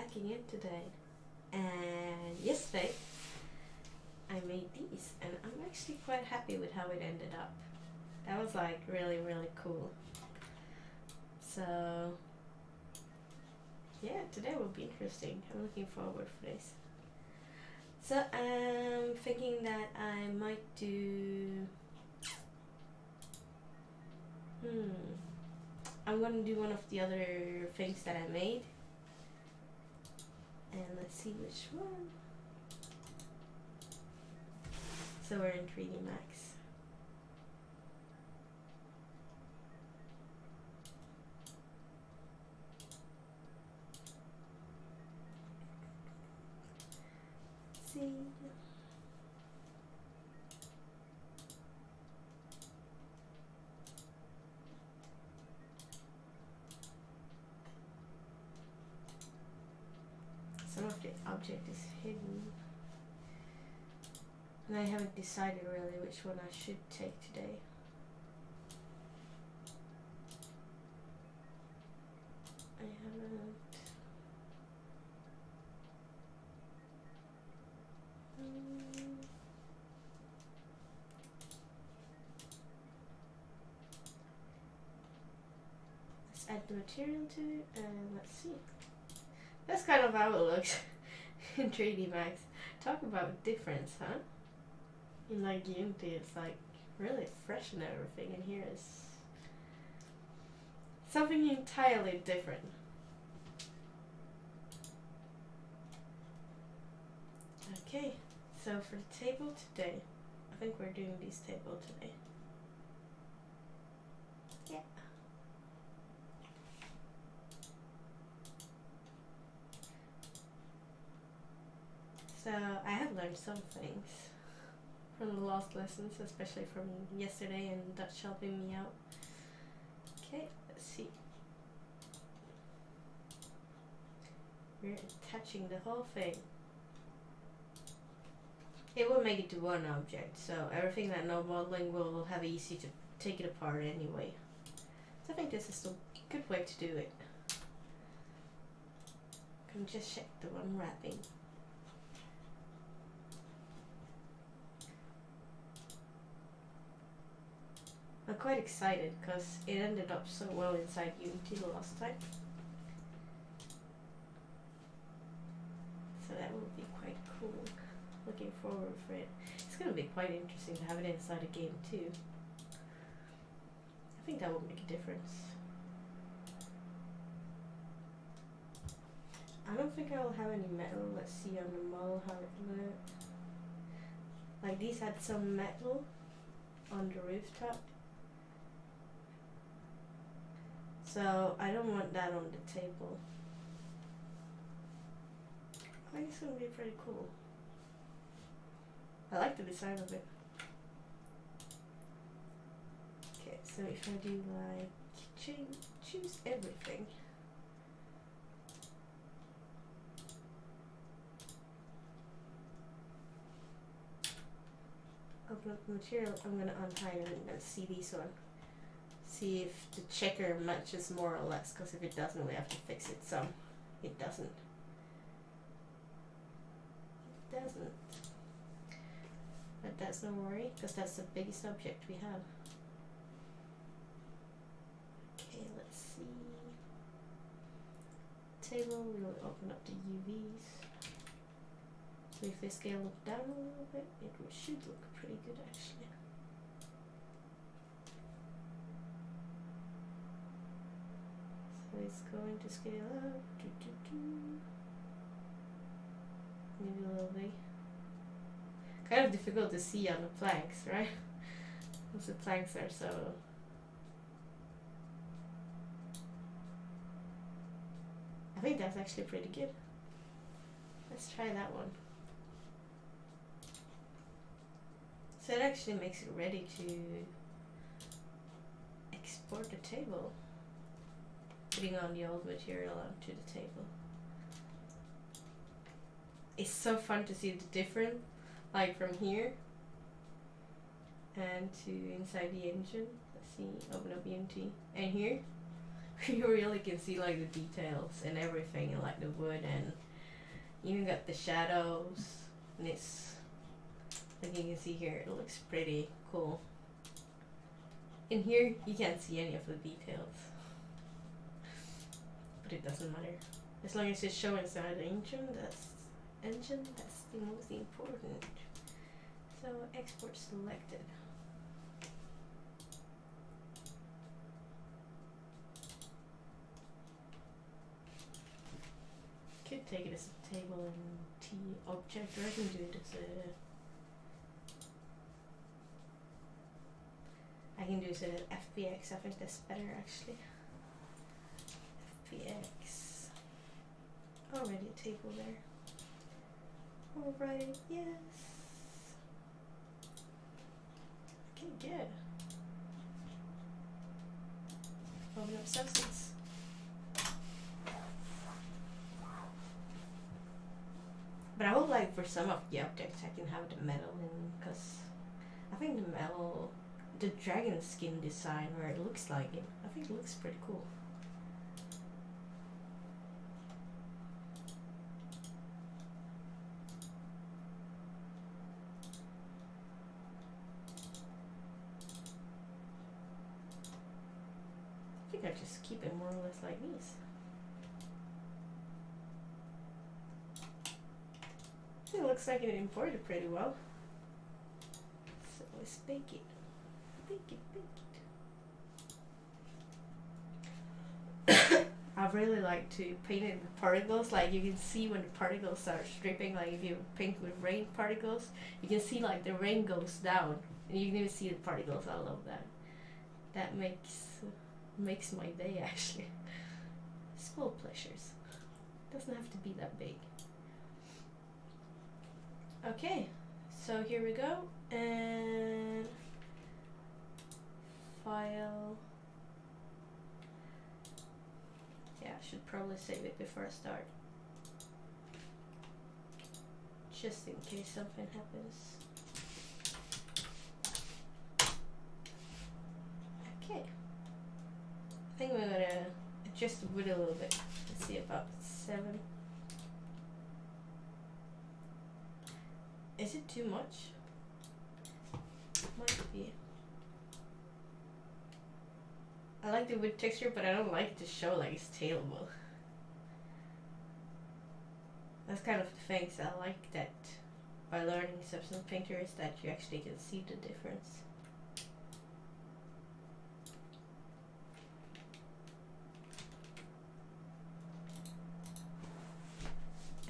back again today, and yesterday I made these, and I'm actually quite happy with how it ended up. That was like really cool. So yeah, today will be interesting. I'm looking forward for this. So I'm thinking that I might do I'm gonna do one of the other things that I made, and let's see which one. So we're in 3D Max. Let's see. Some of the object is hidden. And I haven't decided really which one I should take today. I haven't. Let's add the material to it and let's see. That's kind of how it looks in 3D Max. Talk about difference, huh? In like Unity, it's like really fresh and everything, and here is something entirely different. Okay, so for the table today, I think we're doing this table today. Yeah. So I have learned some things from the last lessons, especially from yesterday and Dutch helping me out. Okay, let's see. We're attaching the whole thing. It will make it to one object, so everything that no modeling will have easy to take it apart anyway. So I think this is a good way to do it. Can just check the unwrapping. I'm quite excited because it ended up so well inside Unity the last time. So that will be quite cool. Looking forward for it. It's going to be quite interesting to have it inside a game too. I think that will make a difference. I don't think I will have any metal. Let's see on the model how it looked. Like these had some metal on the rooftop. So I don't want that on the table. I think it's going to be pretty cool. I like the design of it. Okay, so if I do like choose everything. Open up the material, I'm going to unhide it and see this one. See if the checker matches more or less, because if it doesn't we have to fix it some. It doesn't. It doesn't. But that's no worry, because that's the biggest object we have. Okay, let's see. Table, we'll open up the UVs. So if we scale it down a little bit, it should look pretty good actually. So it's going to scale up. Maybe a little bit. Kind of difficult to see on the planks, right? Because the planks are so... I think that's actually pretty good. Let's try that one. So it actually makes it ready to export the table. Putting on the old material onto the table. It's so fun to see the difference, like from here and to inside the engine. Let's see, open up Unity, and here You really can see like the details and everything, and like the wood, and you even got the shadows. And it's like you can see here, it looks pretty cool. In here, you can't see any of the details, but it doesn't matter as long as it's showing inside the engine. That's the most important. So export selected. Could take it as a table and T object, or I can do it as a. I can do it as an FBX. I think that's better actually. FBX. Already a table there. Alright, yes. Okay, good. Open up substance. But I would like for some of the objects I can have the metal in, because I think the metal, the dragon skin design where it looks like it, I think it looks pretty cool. I think I just keep it more or less like these. It looks like it imported pretty well. So let's bake it. Bake it, bake it. I really like to paint it with particles. Like you can see when the particles start stripping, like if you paint with rain particles, you can see like the rain goes down and you can even see the particles. I love that. That makes my day actually. Small pleasures. Doesn't have to be that big. Okay, so here we go, and file. Yeah, I should probably save it before I start, just in case something happens. Okay, I think we're gonna adjust the wood a little bit. Let's see, about 7. Is it too much? Might be. I like the wood texture, but I don't like it to show like it's tailable. That's kind of the things I like, that by learning Substance Painter is that you actually can see the difference.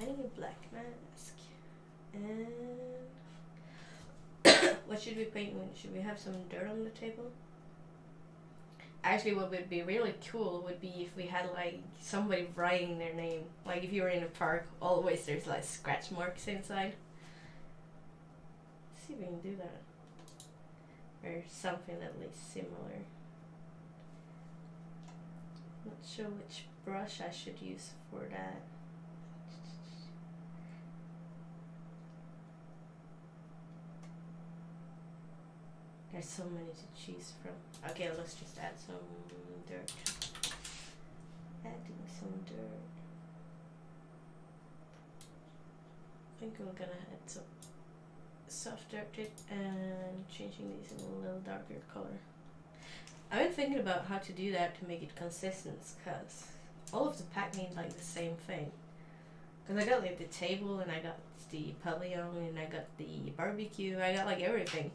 I need a black mask. And what should we paint with? Should we have some dirt on the table? Actually, what would be really cool would be if we had like somebody writing their name. Like if you were in a park, always there's like scratch marks inside. Let's see if we can do that. Or something at least similar. Not sure which brush I should use for that. There's so many to choose from. Okay, let's just add some dirt. Adding some dirt. I think we're gonna add some soft dirt and changing these in a little darker color. I've been thinking about how to do that to make it consistent, because all of the pack need like the same thing. Because I got like the table, and I got the pavilion, and I got the barbecue, I got like everything.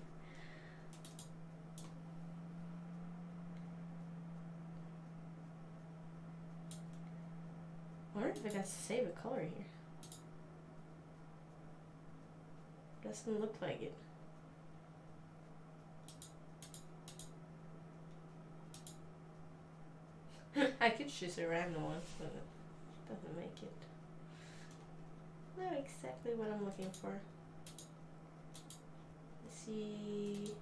I wonder if I can save a color here. Doesn't look like it. I could choose a random one, but it doesn't make it. Not exactly what I'm looking for. Let's see.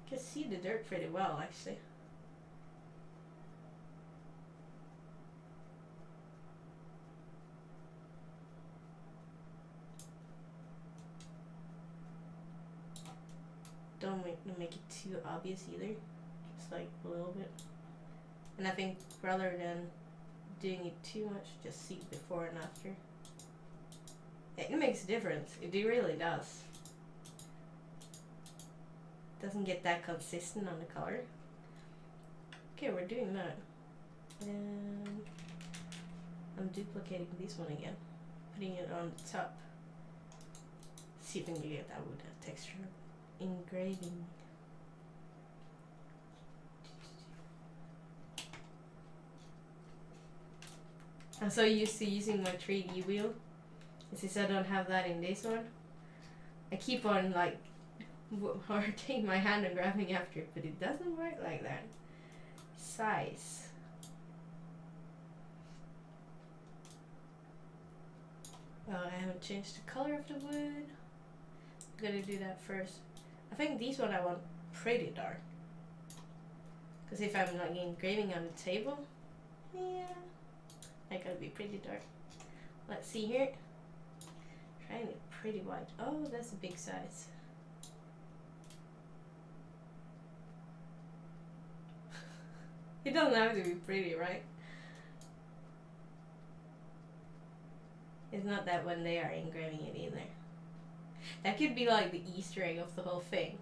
I can see the dirt pretty well, actually. don't make it too obvious either. Just like a little bit. And I think rather than doing it too much, just see before and after. It makes a difference. It really does. Doesn't get that consistent on the color. Okay, we're doing that. And I'm duplicating this one again. Putting it on the top. See if we can get that with a texture engraving. I'm so used to using my 3D wheel. Since I don't have that in this one, I keep on like taking my hand and grabbing after it, but it doesn't work like that. Size. Oh, I haven't changed the color of the wood. I'm gonna do that first. I think these one I want pretty dark. Because if I'm like engraving on the table, yeah, I gotta be pretty dark. Let's see here. Trying it pretty white. Oh, that's a big size. It doesn't have to be pretty, right? It's not that when they are engraving it either. That could be like the Easter egg of the whole thing.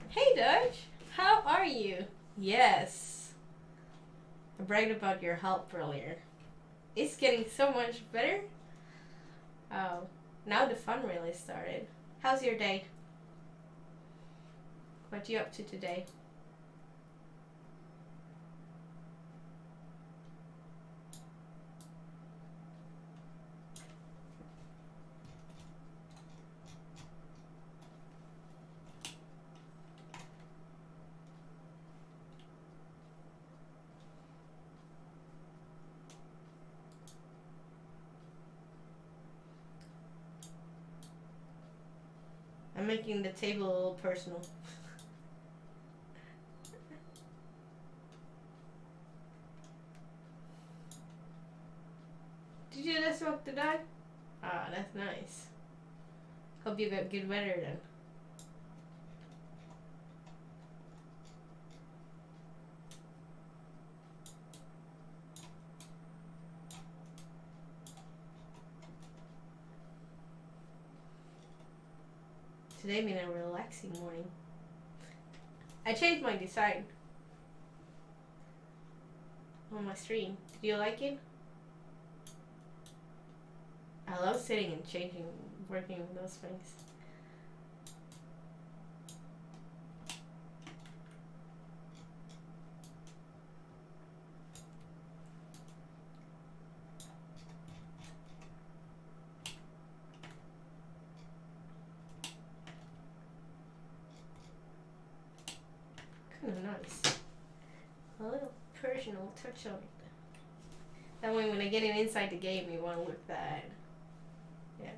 Hey Dodge, how are you? Yes. I bragged about your help earlier. It's getting so much better. Oh, now the fun really started. How's your day? What you up to today? I'm making the table a little personal. Did you just walk the dog? Ah, that's nice. Hope you got good weather then. Today been a relaxing morning. I changed my design on my stream. Do you like it? I love sitting and changing, working with those things. Kind of nice. A little personal touch on it. That way when I get it inside the game, you want to look that. Yeah.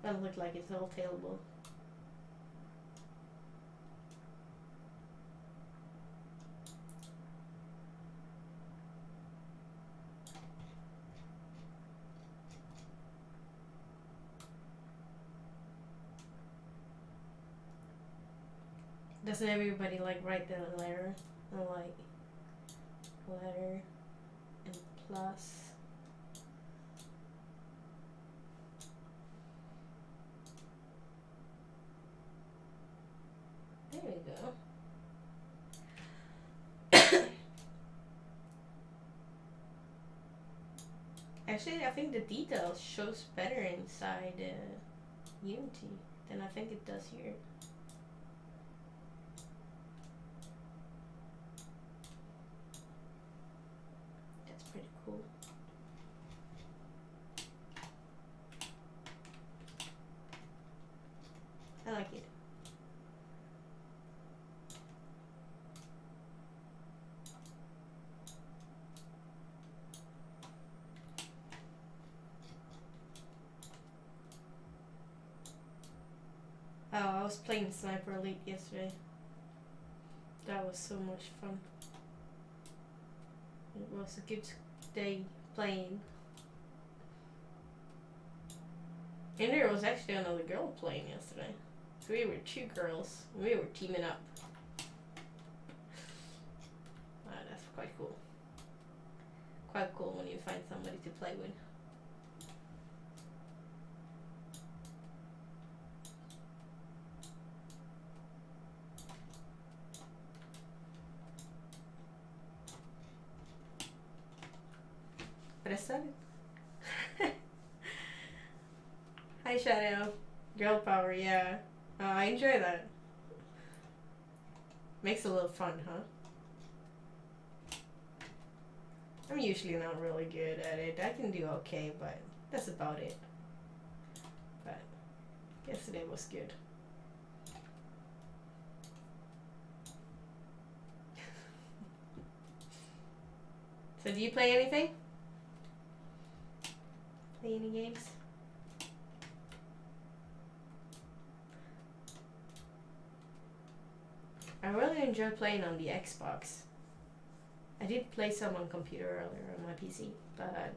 Doesn't look like it's all tailable. Doesn't everybody like write the letter and like letter and plus? There we go. Actually, I think the details shows better inside Unity than I think it does here. That's pretty cool. I like it. Oh, I was playing Sniper Elite yesterday. That was so much fun. It was a good day playing. And there was actually another girl playing yesterday. So we were 2 girls. We were teaming up. That's quite cool. Quite cool when you find somebody to play with. But I started. Hi Shadow. Girl power, yeah. I enjoy that. Makes it a little fun, huh? I'm usually not really good at it. I can do okay, but that's about it. But yesterday was good. So do you play anything? Play any games? I really enjoy playing on the Xbox. I did play some on computer earlier on my PC, but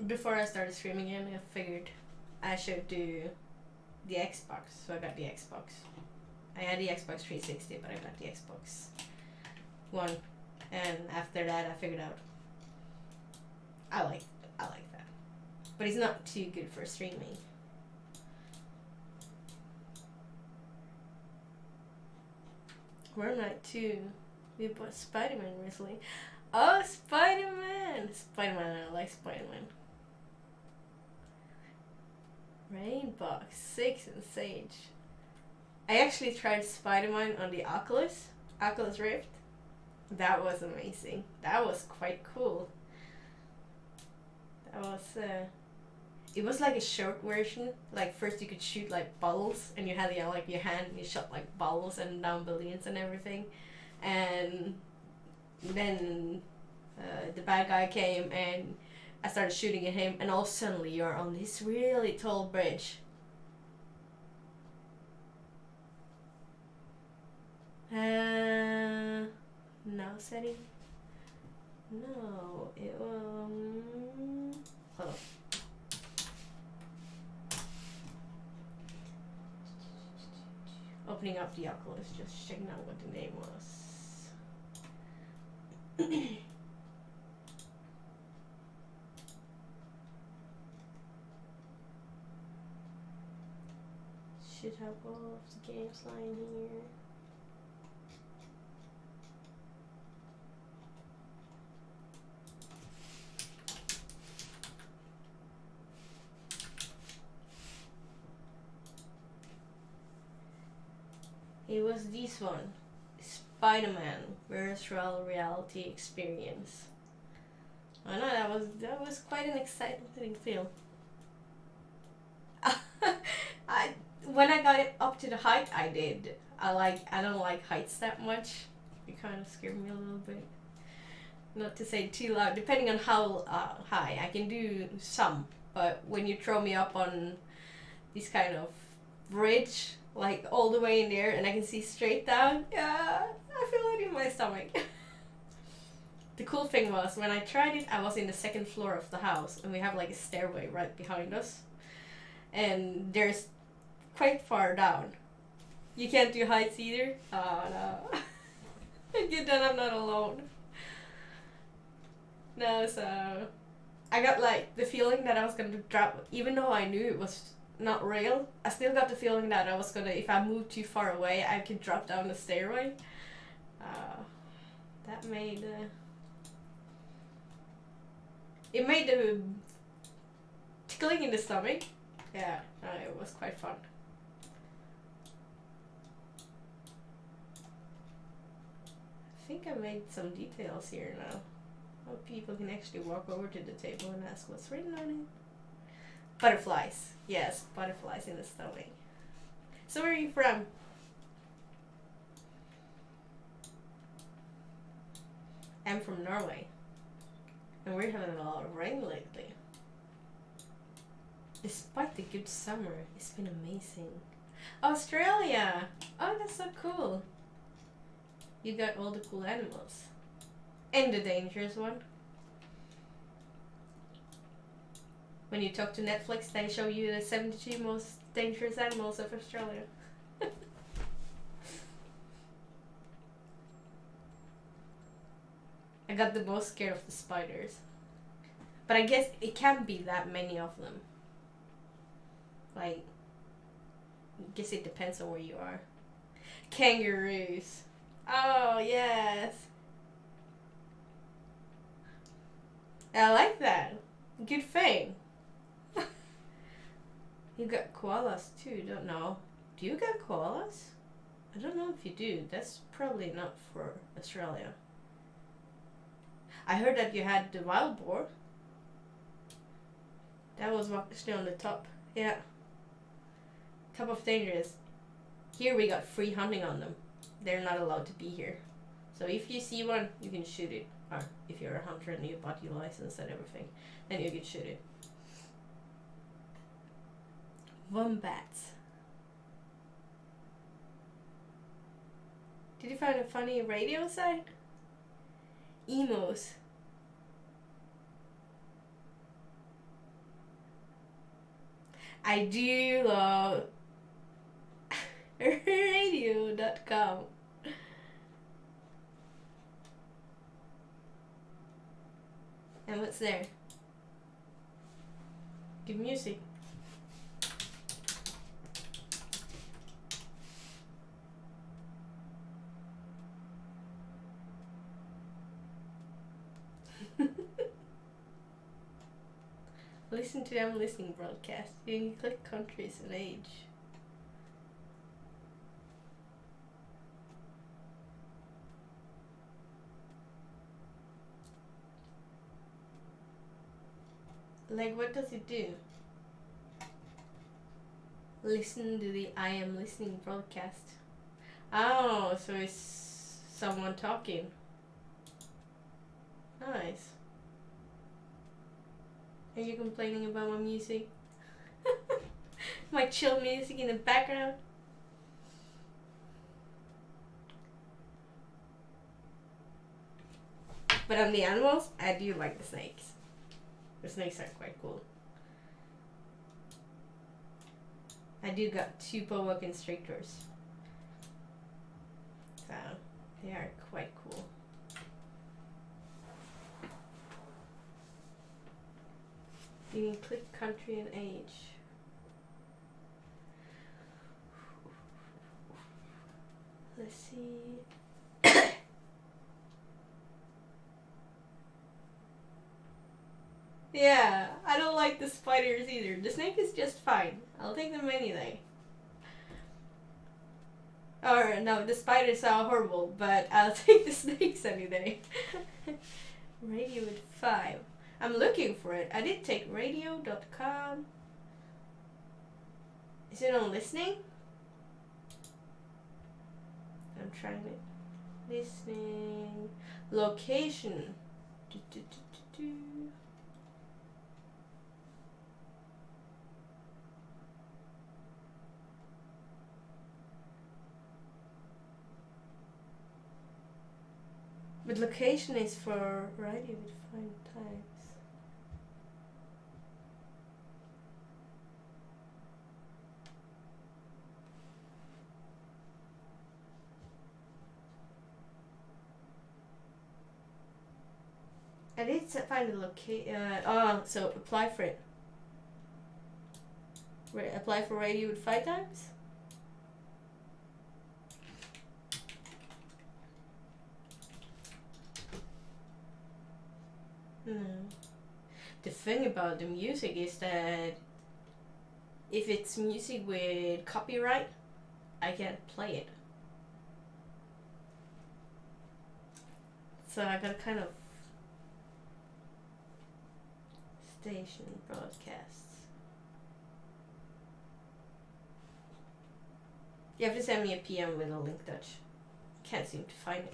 before I started streaming again, I figured I should do the Xbox, so I got the Xbox. I had the Xbox 360, but I got the Xbox One, and after that I figured out I like that. But it's not too good for streaming. We're not too. We bought Spider-Man recently. Oh, Spider-Man! Spider-Man, I like Spider-Man. Rainbox, 6 and Sage. I actually tried Spider-Man on the Oculus Rift. That was amazing. That was quite cool. That was, it was like a short version. Like first you could shoot like bubbles and you had like your hand and you shot like bubbles and down buildings and everything. And then the bad guy came and I started shooting at him and all suddenly you're on this really tall bridge. No setting. No, it hold on. Opening up the Oculus, just checking out what the name was. Should have all of the games lying here. It was this one, Spider-Man Virtual Reality Experience. I know that was quite an exciting feel. When I got it up to the height I did, I don't like heights that much. It kind of scared me a little bit. Not to say too loud, depending on how high. I can do some, but when you throw me up on this kind of bridge, like all the way in there and I can see straight down, yeah, I feel it in my stomach. The cool thing was, when I tried it, I was in the 2nd floor of the house and we have like a stairway right behind us. And there's quite far down. You can't do heights either? Oh no. Good that I'm not alone. No, so I got like the feeling that I was gonna drop, even though I knew it was not real. I still got the feeling that I was gonna, if I moved too far away, I could drop down the stairway. That made it made the tickling in the stomach. Yeah, it was quite fun. I think I made some details here now. Hope people can actually walk over to the table and ask what's written on it. Butterflies. Yes, butterflies in the stomach. So where are you from? I'm from Norway. And we're having a lot of rain lately. Despite the good summer, it's been amazing. Australia! Oh, that's so cool. You got all the cool animals. And the dangerous one. When you talk to Netflix, they show you the 72 most dangerous animals of Australia. I got the most scared of the spiders. But I guess it can't be that many of them. Like, I guess it depends on where you are. Kangaroos. Oh, yes. I like that. Good thing. You got koalas too, don't know. Do you got koalas? I don't know if you do. That's probably not for Australia. I heard that you had the wild boar. That was actually on the top. Yeah. Top of dangerous. Here we got free hunting on them. They're not allowed to be here. So if you see one, you can shoot it. Or if you're a hunter and you bought your license and everything, then you can shoot it. Wombats. Did you find a funny radio site? Emos. I do love radio.com. And what's there? Good music. Listen to them listening broadcast. You can click countries and age. Like, what does it do? Listen to the I am listening broadcast. Oh, so it's someone talking. Nice. Are you complaining about my music? My chill music in the background? But on the animals, I do like the snakes. The snakes are quite cool. I do got 2 boa constrictors. So, they are quite cool. You can click country and age. Let's see. Yeah, I don't like the spiders either. The snake is just fine. I'll take them any day. Or no, the spiders are horrible, but I'll take the snakes any day. Radio with 5. I'm looking for it. I did take radio.com. Is it on listening? I'm trying it. Listening. Location. But location is for radio with 5 times. I did find the location. So apply for it. Apply for radio with 5 times? No. The thing about the music is that if it's music with copyright, I can't play it. So I gotta kind of station broadcasts. You have to send me a PM with a link, Dutch. Can't seem to find it.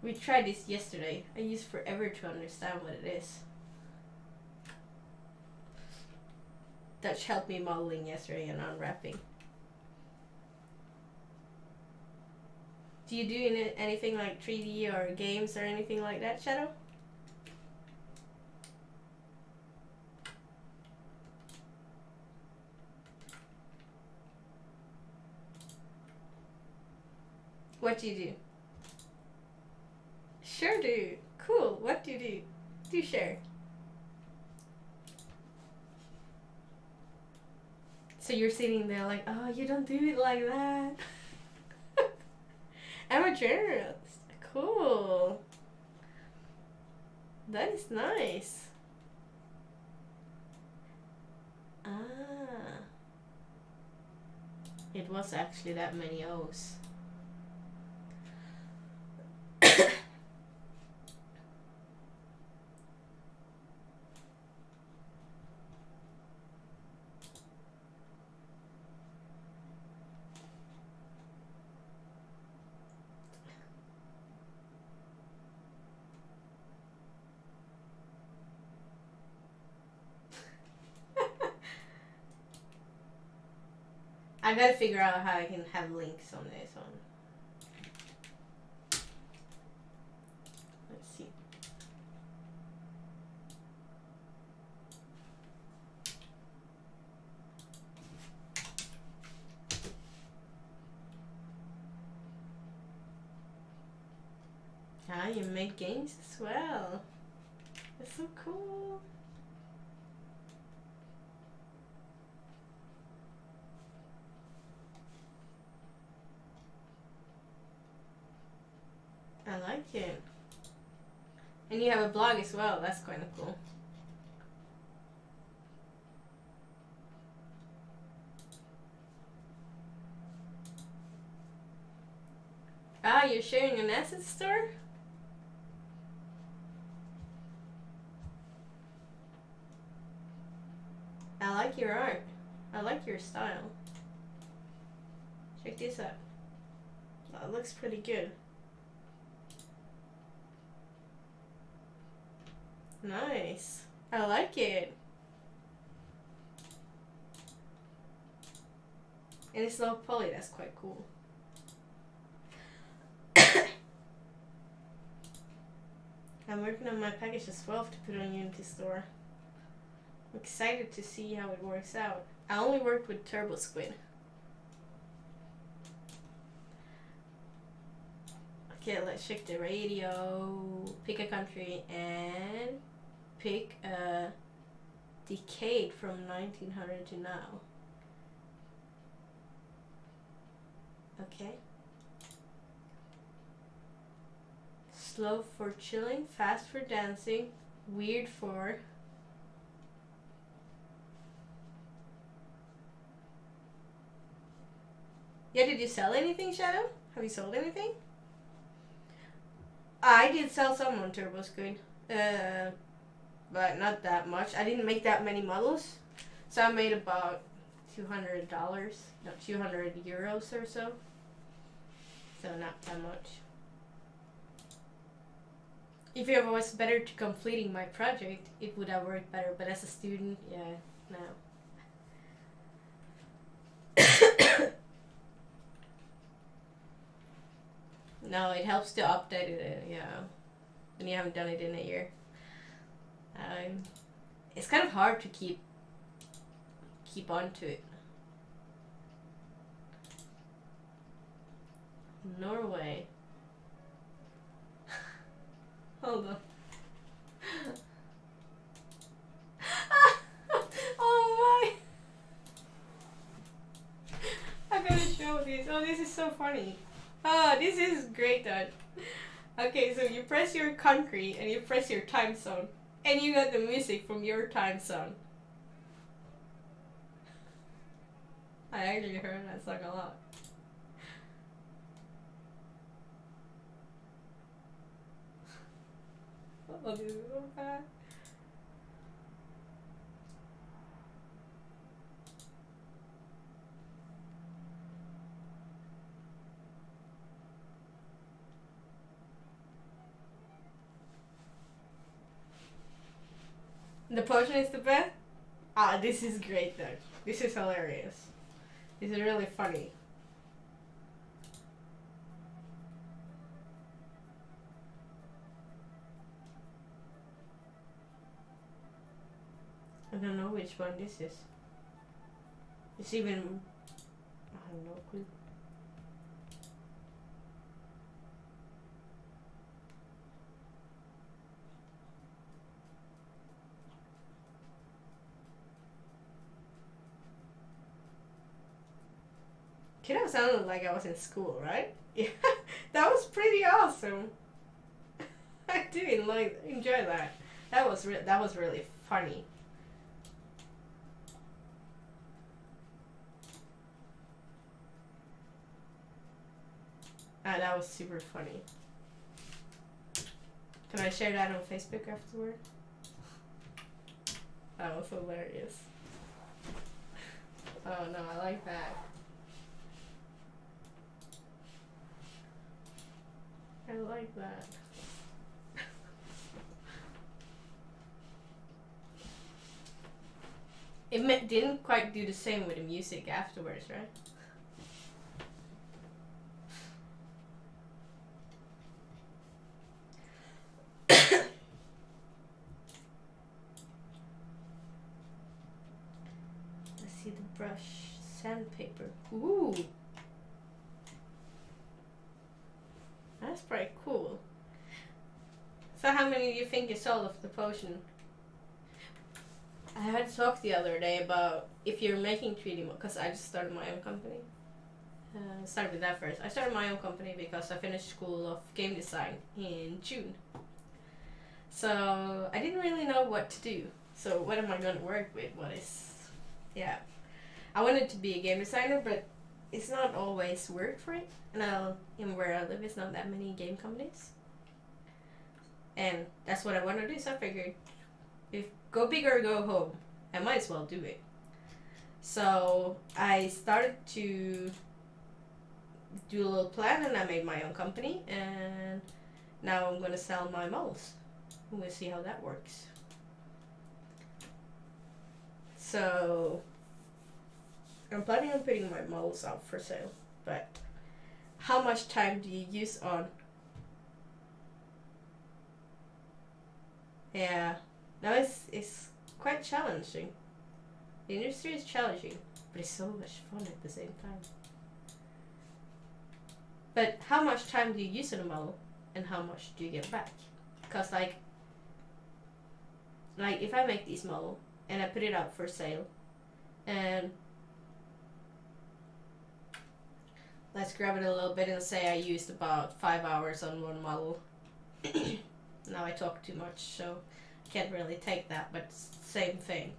We tried this yesterday. I used forever to understand what it is. Dutch helped me modeling yesterday and unwrapping. Do you do anything like 3D or games or anything like that, Shadow? What do you do? Sure do. Cool. What do you do? Do share. So you're sitting there like, oh, you don't do it like that. I'm a journalist. Cool. That is nice. Ah. It was actually that many O's. I gotta figure out how I can have links on this one. Let's see. Ah, you make games as well. That's so cool. I like it. And you have a blog as well. That's kind of cool. Ah, you're sharing an asset store? I like your art. I like your style. Check this out. That looks pretty good. Nice. I like it. And it's low poly, that's quite cool. I'm working on my package as well to put on Unity Store. I'm excited to see how it works out. I only worked with Turbo Squid. Okay, let's check the radio. Pick a country and pick a decade from 1900 to now. Okay. Slow for chilling, fast for dancing, weird for... Yeah, did you sell anything, Shadow? Have you sold anything? I did sell some on Turbo Squid, but not that much. I didn't make that many models, so I made about $200, no, 200 euros or so. So not that much. If it was better to completing my project, it would have worked better. But as a student, yeah, no. No, it helps to update it, yeah. When you haven't done it in a year. It's kind of hard to keep on to it. Norway. Hold on. Oh my! I gotta show this. Oh, this is so funny. Oh, this is great, Dad. Okay, so you press your country and you press your time zone, and you got the music from your time zone. I actually heard that song a lot. Oh, this is so bad. The potion is the best? Ah, this is great though. This is hilarious. This is really funny. I don't know which one this is. It's even... I have no clue. Could have sounded like I was in school, right? Yeah, that was pretty awesome. I do enjoy that. That was really funny. That was super funny. Can I share that on Facebook afterward? That was hilarious. Oh no, I like that. I like that. It didn't quite do the same with the music afterwards, right? Let's see the brush. Sandpaper. Ooh! That's pretty cool. So how many do you think you sold of the potion? I had talked the other day about if you're making 3D because I just started my own company. Started with that first. I started my own company because I finished school of game design in June. So I didn't really know what to do. So what am I going to work with? Yeah. I wanted to be a game designer, but it's not always work for it. And where I live, it's not that many game companies. And that's what I want to do, so I figured if go big or go home, I might as well do it. So I started to do a little plan and I made my own company, and now I'm gonna sell my models. We'll see how that works. So I'm planning on putting my models out for sale, but how much time do you use on? Yeah, now it's quite challenging. The industry is challenging, but it's so much fun at the same time. But how much time do you use on a model, and how much do you get back? Because like if I make this model and I put it out for sale, and let's grab it a little bit and say I used about 5 hours on one model. Now I talk too much, so I can't really take that, but same thing.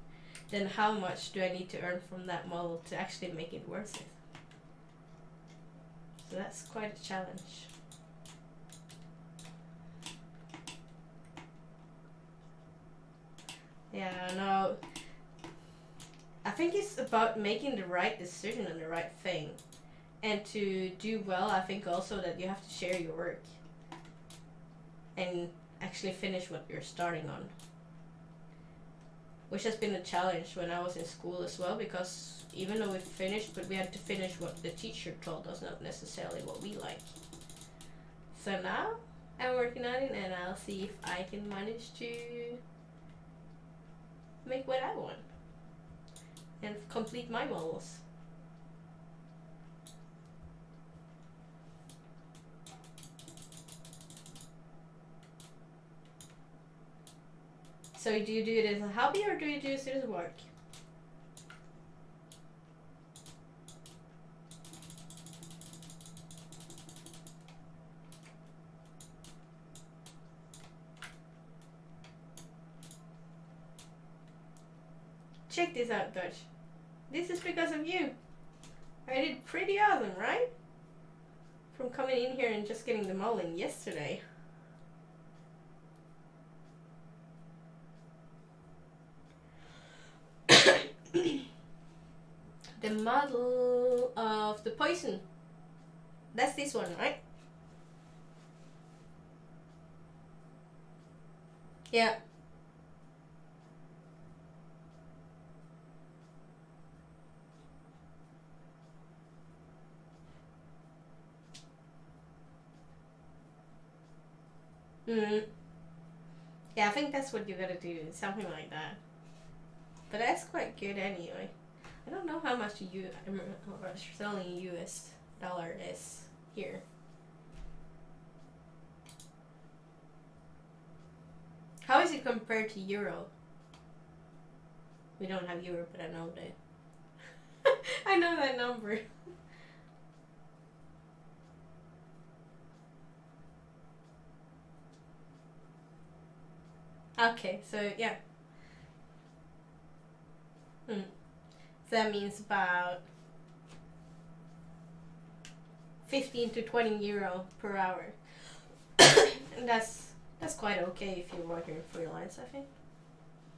Then how much do I need to earn from that model to actually make it worth it? So that's quite a challenge. Yeah, no. I think it's about making the right decision and the right thing. And to do well, I think also that you have to share your work and actually finish what you're starting on, which has been a challenge when I was in school as well, because even though we finished, but we had to finish what the teacher told us, not necessarily what we like. So now I'm working on it, and I'll see if I can manage to make what I want and complete my models. So do you do it as a hobby or do you do it as work? Check this out, Dutch. This is because of you. I did pretty awesome, right? From coming in here and just getting the model in yesterday. The model of the poison. That's this one, right? Yeah. Yeah, I think that's what you gotta do. Something like that. but that's quite good anyway. I don't know how much selling US dollar is here. How is it compared to euro? We don't have euro, but I know that. I know that number. Okay, so yeah. So that means about 15 to 20 euro per hour. And that's quite okay if you're working freelance, I think.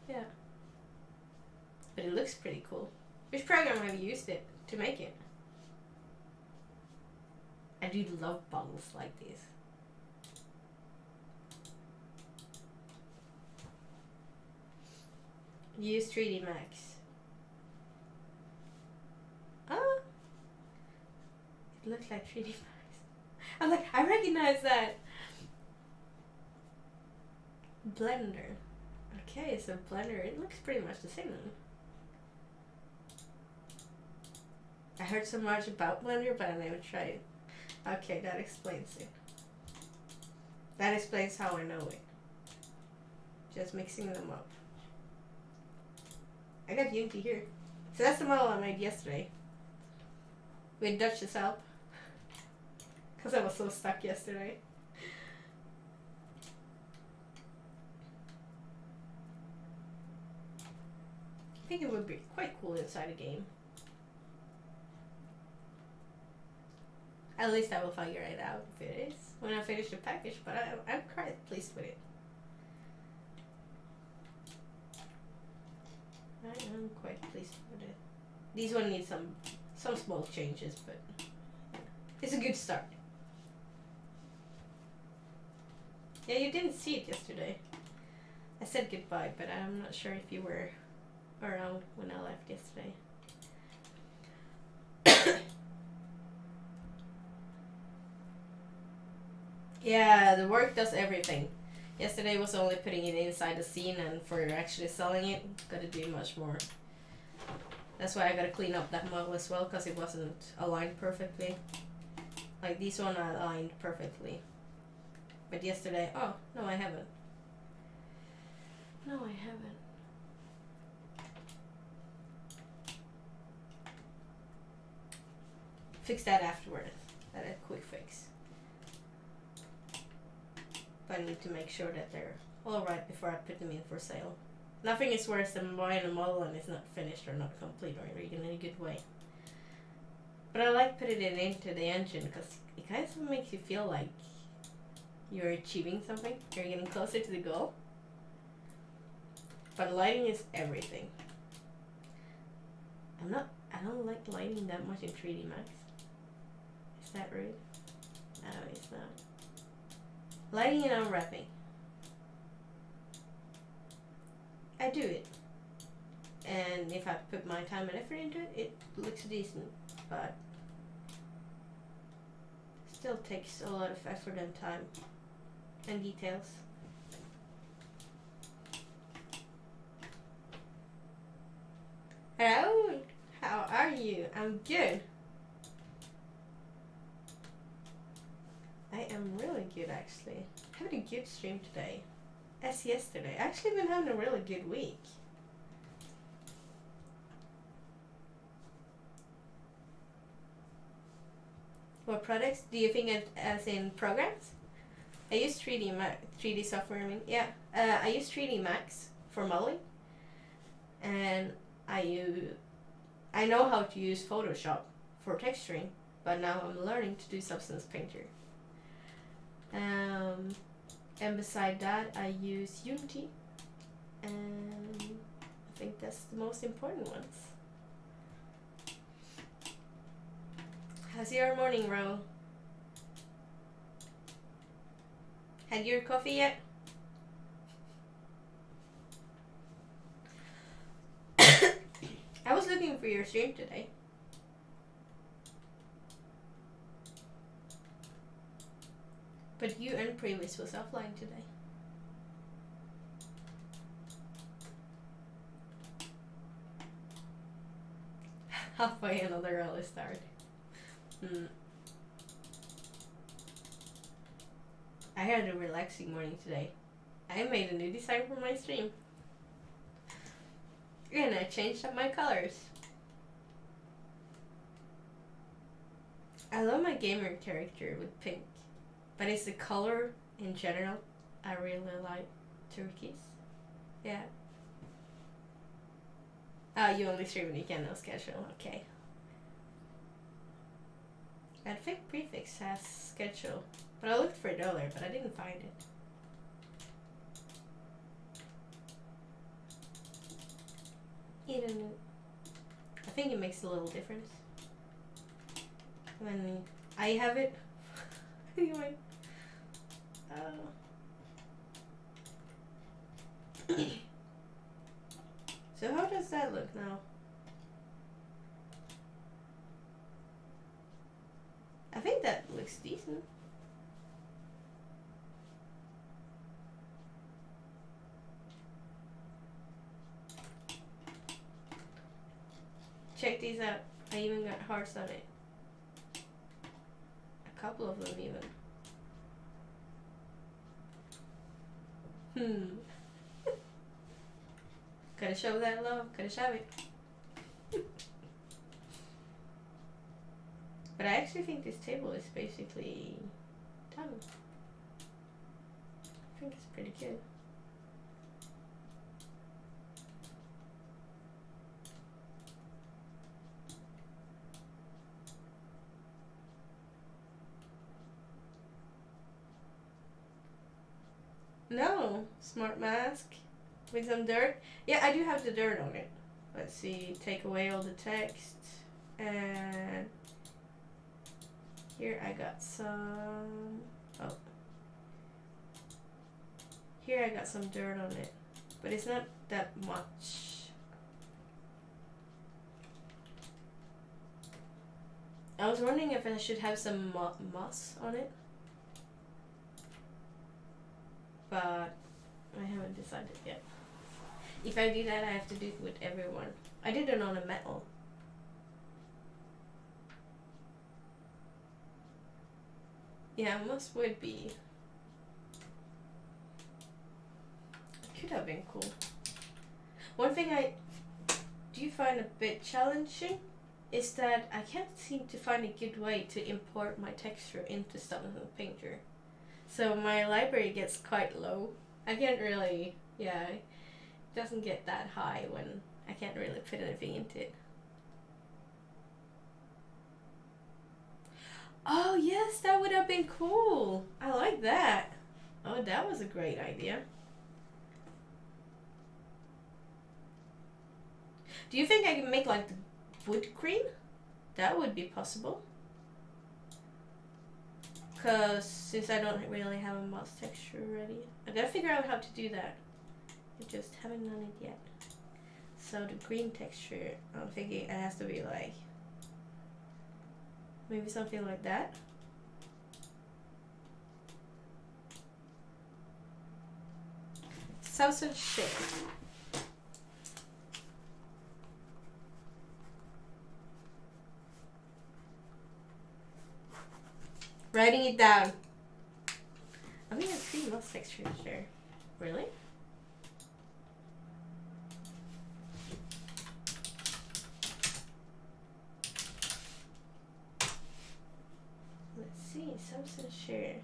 Yeah. But it looks pretty cool. Which program have you used it to make it? I do love bottles like these. Use 3D Max. Oh, it looks like 3D Max. I'm like, I recognize that. Blender. Okay, so Blender, it looks pretty much the same. I heard so much about Blender, but I never tried it. Okay, that explains it. That explains how I know it. Just mixing them up. I got Unity here. So that's the model I made yesterday. With Dutch's help. Because I was so stuck yesterday. I think it would be quite cool inside a game. At least I will figure it out if it is when I finish the package, but I'm quite pleased with it. I am quite pleased with it. These one need some small changes, but it's a good start. Yeah, you didn't see it yesterday. I said goodbye, but I'm not sure if you were around when I left yesterday. Yeah, the work does everything. Yesterday was only putting it inside the scene, and for actually selling it, gotta do much more. That's why I gotta clean up that model as well, because it wasn't aligned perfectly. Like these one are aligned perfectly. But yesterday, oh, no I haven't. No I haven't. Fix that afterwards. That's a quick fix. But I need to make sure that they're alright before I put them in for sale. Nothing is worse than buying a model and it's not finished or not complete or in a good way. But I like putting it into the engine because it kind of makes you feel like you're achieving something. You're getting closer to the goal. But lighting is everything. I don't like lighting that much in 3D Max. Is that rude? No, it's not. Lighting and unwrapping. I do it. And if I put my time and effort into it, it looks decent. But still takes a lot of effort and time and details. Hello, how are you? I'm good. I am really good actually. Having a good stream today. As yesterday. Actually been having a really good week. What products? Do you think as in programs? I use 3D software, I mean. Yeah. I use 3D Max for modeling. And I know how to use Photoshop for texturing, but now I'm learning to do Substance Painter. And beside that, I use Unity, and I think that's the most important ones. How's your morning, Ro? Had your coffee yet? I was looking for your stream today. But you and Previous was offline today. Halfway another early start. I had a relaxing morning today. I made a new design for my stream. And I changed up my colors. I love my gamer character with pink. But it's the color in general. I really like turquoise. Yeah. Oh, you only stream when you can, no schedule. Okay. That fake prefix has schedule. But I looked for $1, but I didn't find it. Even, I think it makes a little difference. When I have it. Anyway. So how does that look now? I think that looks decent. Check these out. I even got hearts on it. A couple of them even. Gotta show that love. Gotta show it. But I actually think this table is basically done. I think it's pretty good. No, smart mask with some dirt. Yeah, I do have the dirt on it. Let's see, take away all the text. And here I got some, oh. Here I got some dirt on it, but it's not that much. I was wondering if I should have some moss on it. But I haven't decided yet. If I do that, I have to do it with everyone. I did it on a metal. Yeah, moss would be. It could have been cool. One thing I do find a bit challenging is that I can't seem to find a good way to import my texture into Storybook Painter. So my library gets quite low. I can't really, yeah, it doesn't get that high when I can't really put anything into it. Oh yes, that would have been cool. I like that. Oh, that was a great idea. Do you think I can make like the wood green? That would be possible. Because since I don't really have a moss texture ready, I gotta figure out how to do that. I just haven't done it yet. So the green texture, I'm thinking it has to be like maybe something like that. Thousand shit. Writing it down. I think I have 3 moss textures here. Really? Let's see, substance share.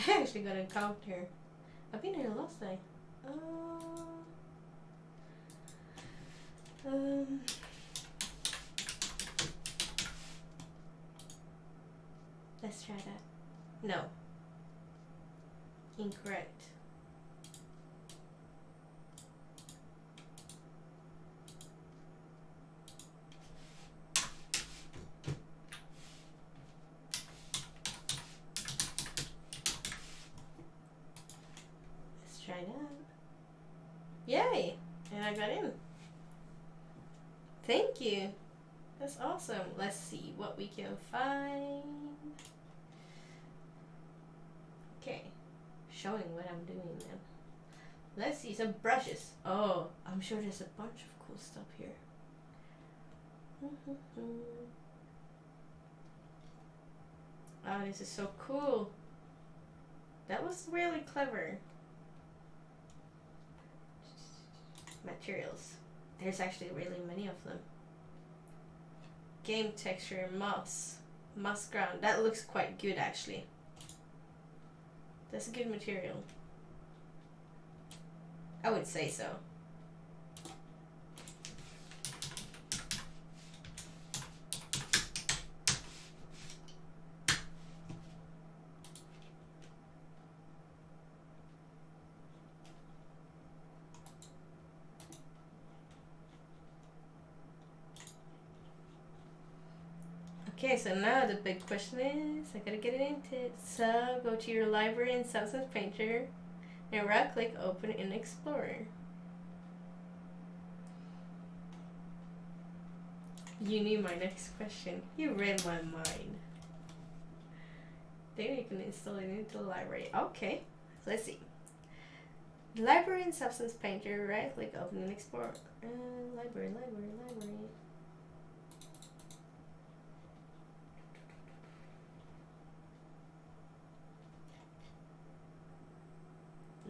I actually got a count here. I've been here last night. Let's try that. No. Incorrect. Let's try that. Yay! And I got in. Thank you. That's awesome. Let's see what we can find. Okay. showing what I'm doing now. Let's see some brushes. Oh, I'm sure there's a bunch of cool stuff here. Oh, this is so cool. That was really clever. Materials. There's actually really many of them. Game texture, moss ground. That looks quite good actually. That's a good material. I would say so. Okay, so now the big question is, I gotta get it into it. So go to your library in Substance Painter and right click open in Explorer. You knew my next question. You read my mind. Then you can install it into the library. Okay, so let's see. Library in Substance Painter, right click open in Explorer. Library.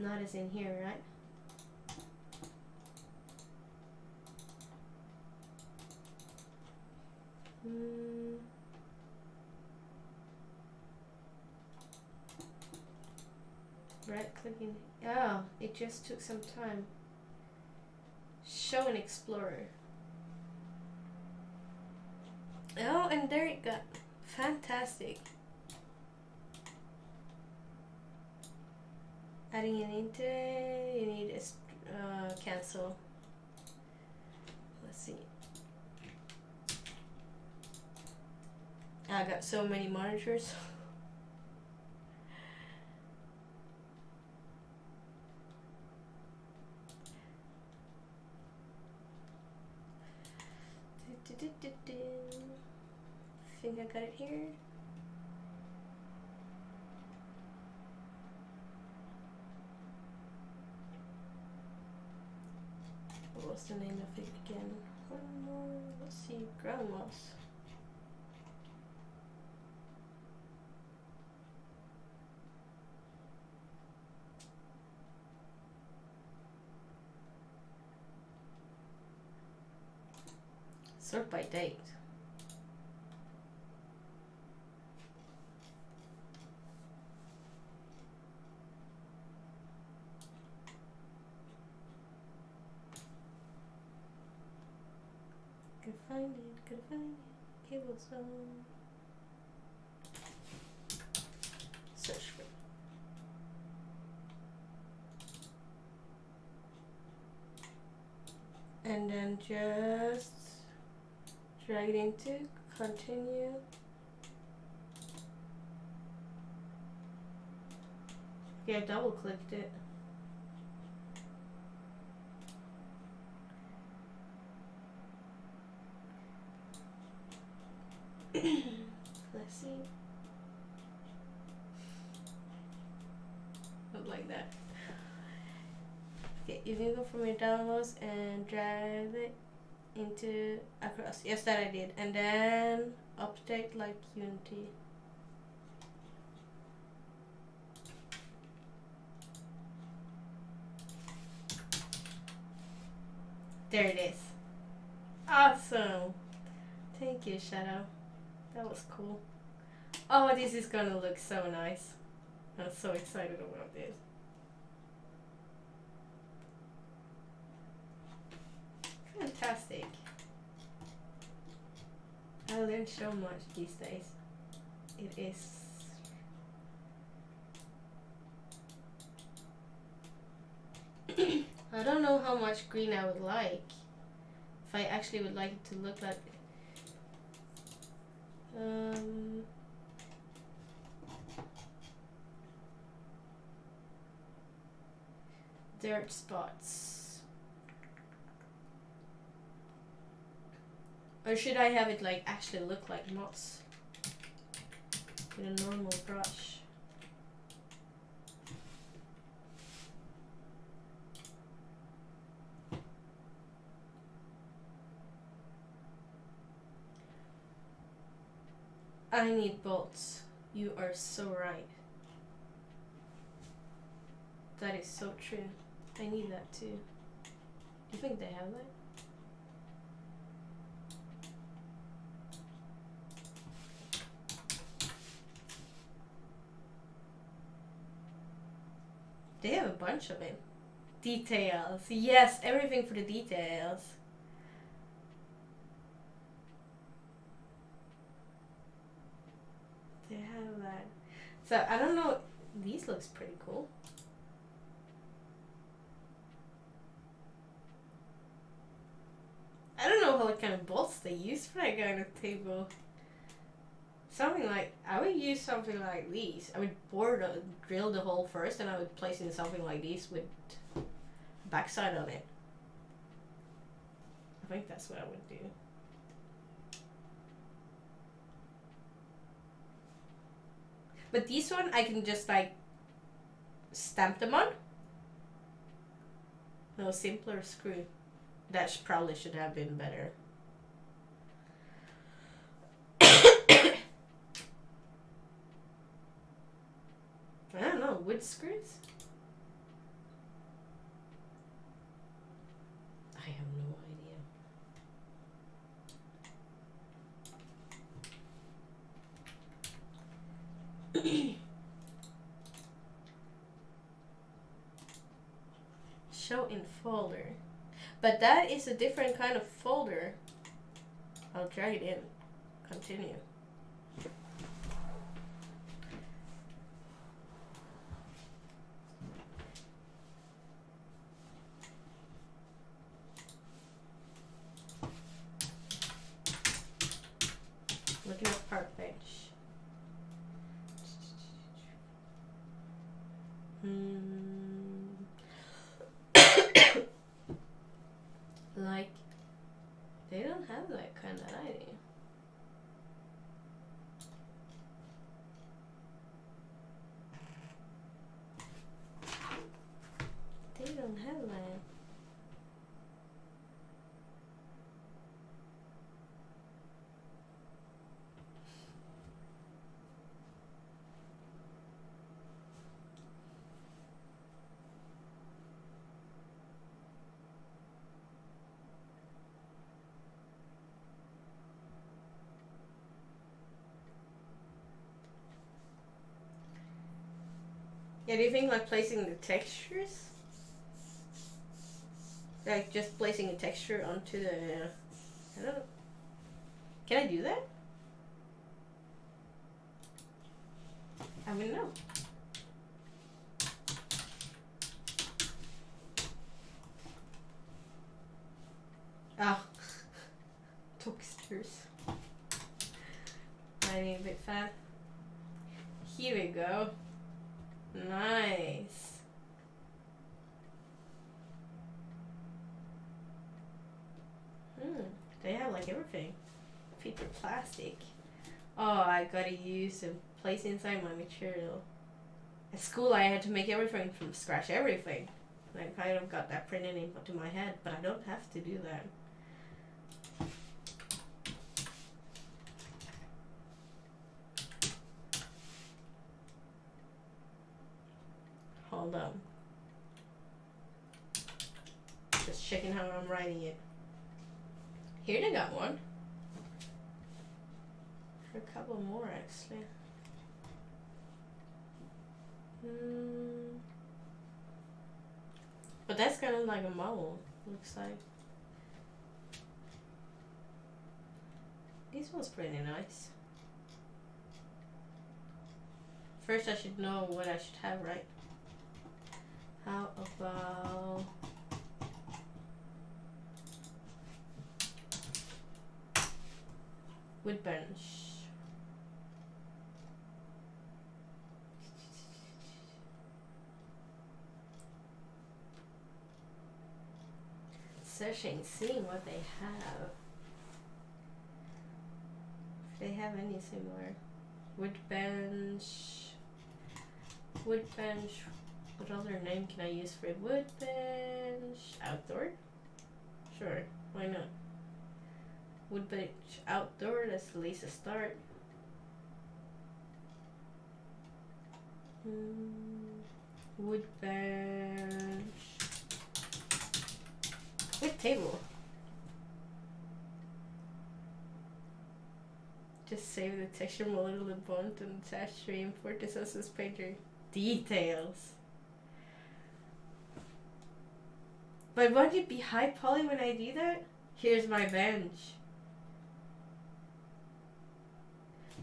Not as in here, right? Right clicking. Oh, it just took some time. Show in Explorer. Oh, and there it got. Fantastic. Adding it into it, you need a cancel. Let's see. I got so many monitors. Think I got it here. What's the name of it again? One more. Let's see. Ground moss. Sort by date. Could find it. Cable zone. Search for it. And then just drag it into continue. Okay, I double clicked it. Let's see. Not like that. Okay, you can go from your downloads and drag it into across. Yes, that I did. And then update like Unity. There it is. Awesome. Thank you, Shadow. That was cool. Oh, this is gonna look so nice. I'm so excited about this. Fantastic. I learn so much these days. It is. I don't know how much green I would like. If I actually would like it to look like dirt spots. Or should I have it like actually look like moss with a normal brush? I need bolts. You are so right. That is so true. I need that too. Do you think they have that? They have a bunch of it. Details. Yes, everything for the details. They have that. So I don't know. These looks pretty cool. I don't know what kind of bolts they use for that kind of table. Something like, I would use something like these. I would drill the hole first, and I would place in something like these with backside on it. I think that's what I would do. But these one, I can just like stamp them on. No, simpler screw. That probably should have been better. I don't know, wood screws? I have no idea. Show in folder. But that is a different kind of folder. I'll drag it in. Continue. Looking at Parkbench. Like, they don't have that kind of lighting. They don't have that. Yeah, do you think like placing the textures? Like just placing a texture onto the... I don't know. Can I do that? I wouldn't know. Oh. Textures. I need a bit fat. Here we go. Nice. They have like everything. Paper, plastic. Oh, I gotta use and place inside my material. At school, I had to make everything from scratch. Everything. And I kind of got that printed into my head, but I don't have to do that. Hold on. Just checking how I'm writing it. Here they got one. A couple more actually. But that's kind of like a model, looks like. This one's pretty nice. First I should know what I should have, right? How about... wood bench. Searching, seeing what they have. If they have any similar. Wood bench. Wood bench. What other name can I use for it? Wood bench. Outdoor? Sure, why not? Wood bench outdoor, that's at least a start. Wood bench. Wood table. Just save the texture model the bond and attach to import this as a painter. Details. But won't it be high poly when I do that? Here's my bench.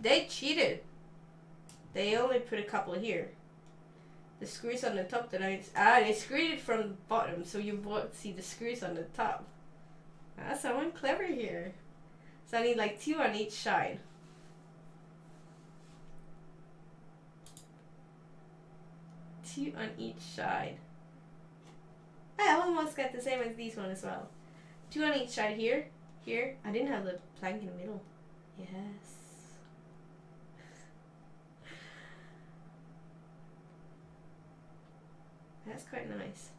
They cheated. They only put a couple here. The screws on the top that they screwed it from the bottom so you won't see the screws on the top. Someone clever here. So I need like 2 on each side. Two on each side. I almost got the same as these one as well. 2 on each side here. Here. I didn't have the plank in the middle. Yes. That's quite nice.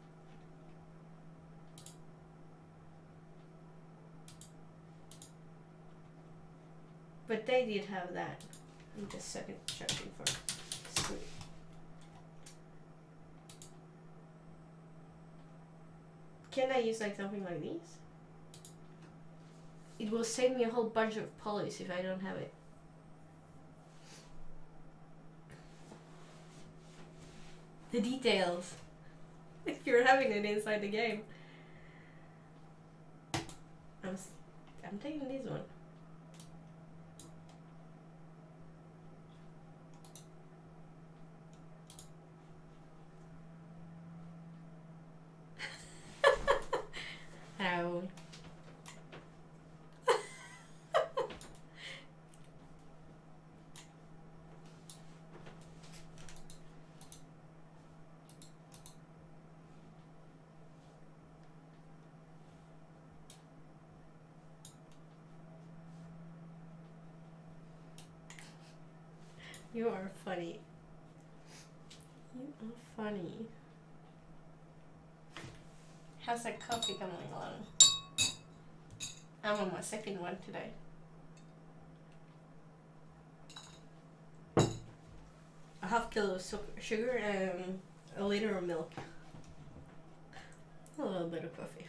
But they did have that. I'm just searching for screw. Can I use like something like these? It will save me a whole bunch of polys if I don't have it. The details. If you're having it inside the game. I'm taking this one. Ow. You are funny. You are funny. How's that coffee coming along? I'm on my second one today. A half kilo of sugar and a liter of milk. A little bit of coffee.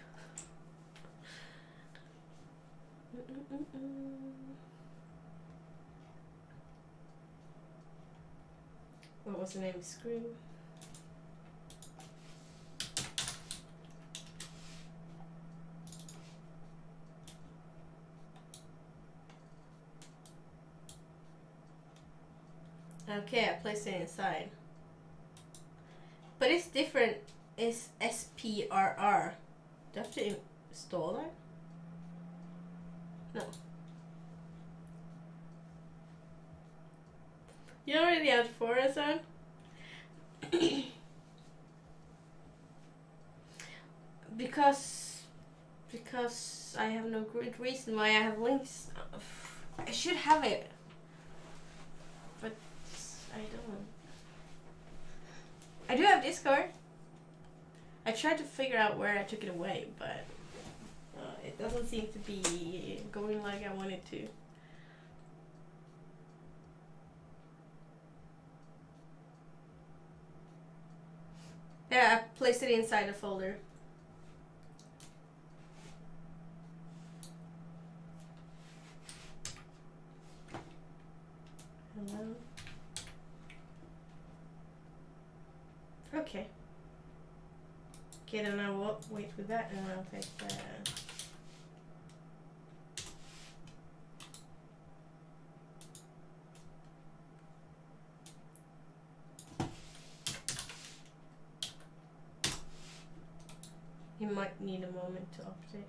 What was the name? Screw. Okay, I placed it inside. But it's different. It's SPRR. Do I have to install that? No. You already have forest on? Because I have no good reason why I have links. I should have it. But I don't. I do have Discord. I tried to figure out where I took it away, but it doesn't seem to be going like I wanted to. Yeah, I placed it inside the folder. Hello. Okay. Okay, then I will wait with that and I'll take the... You might need a moment to update.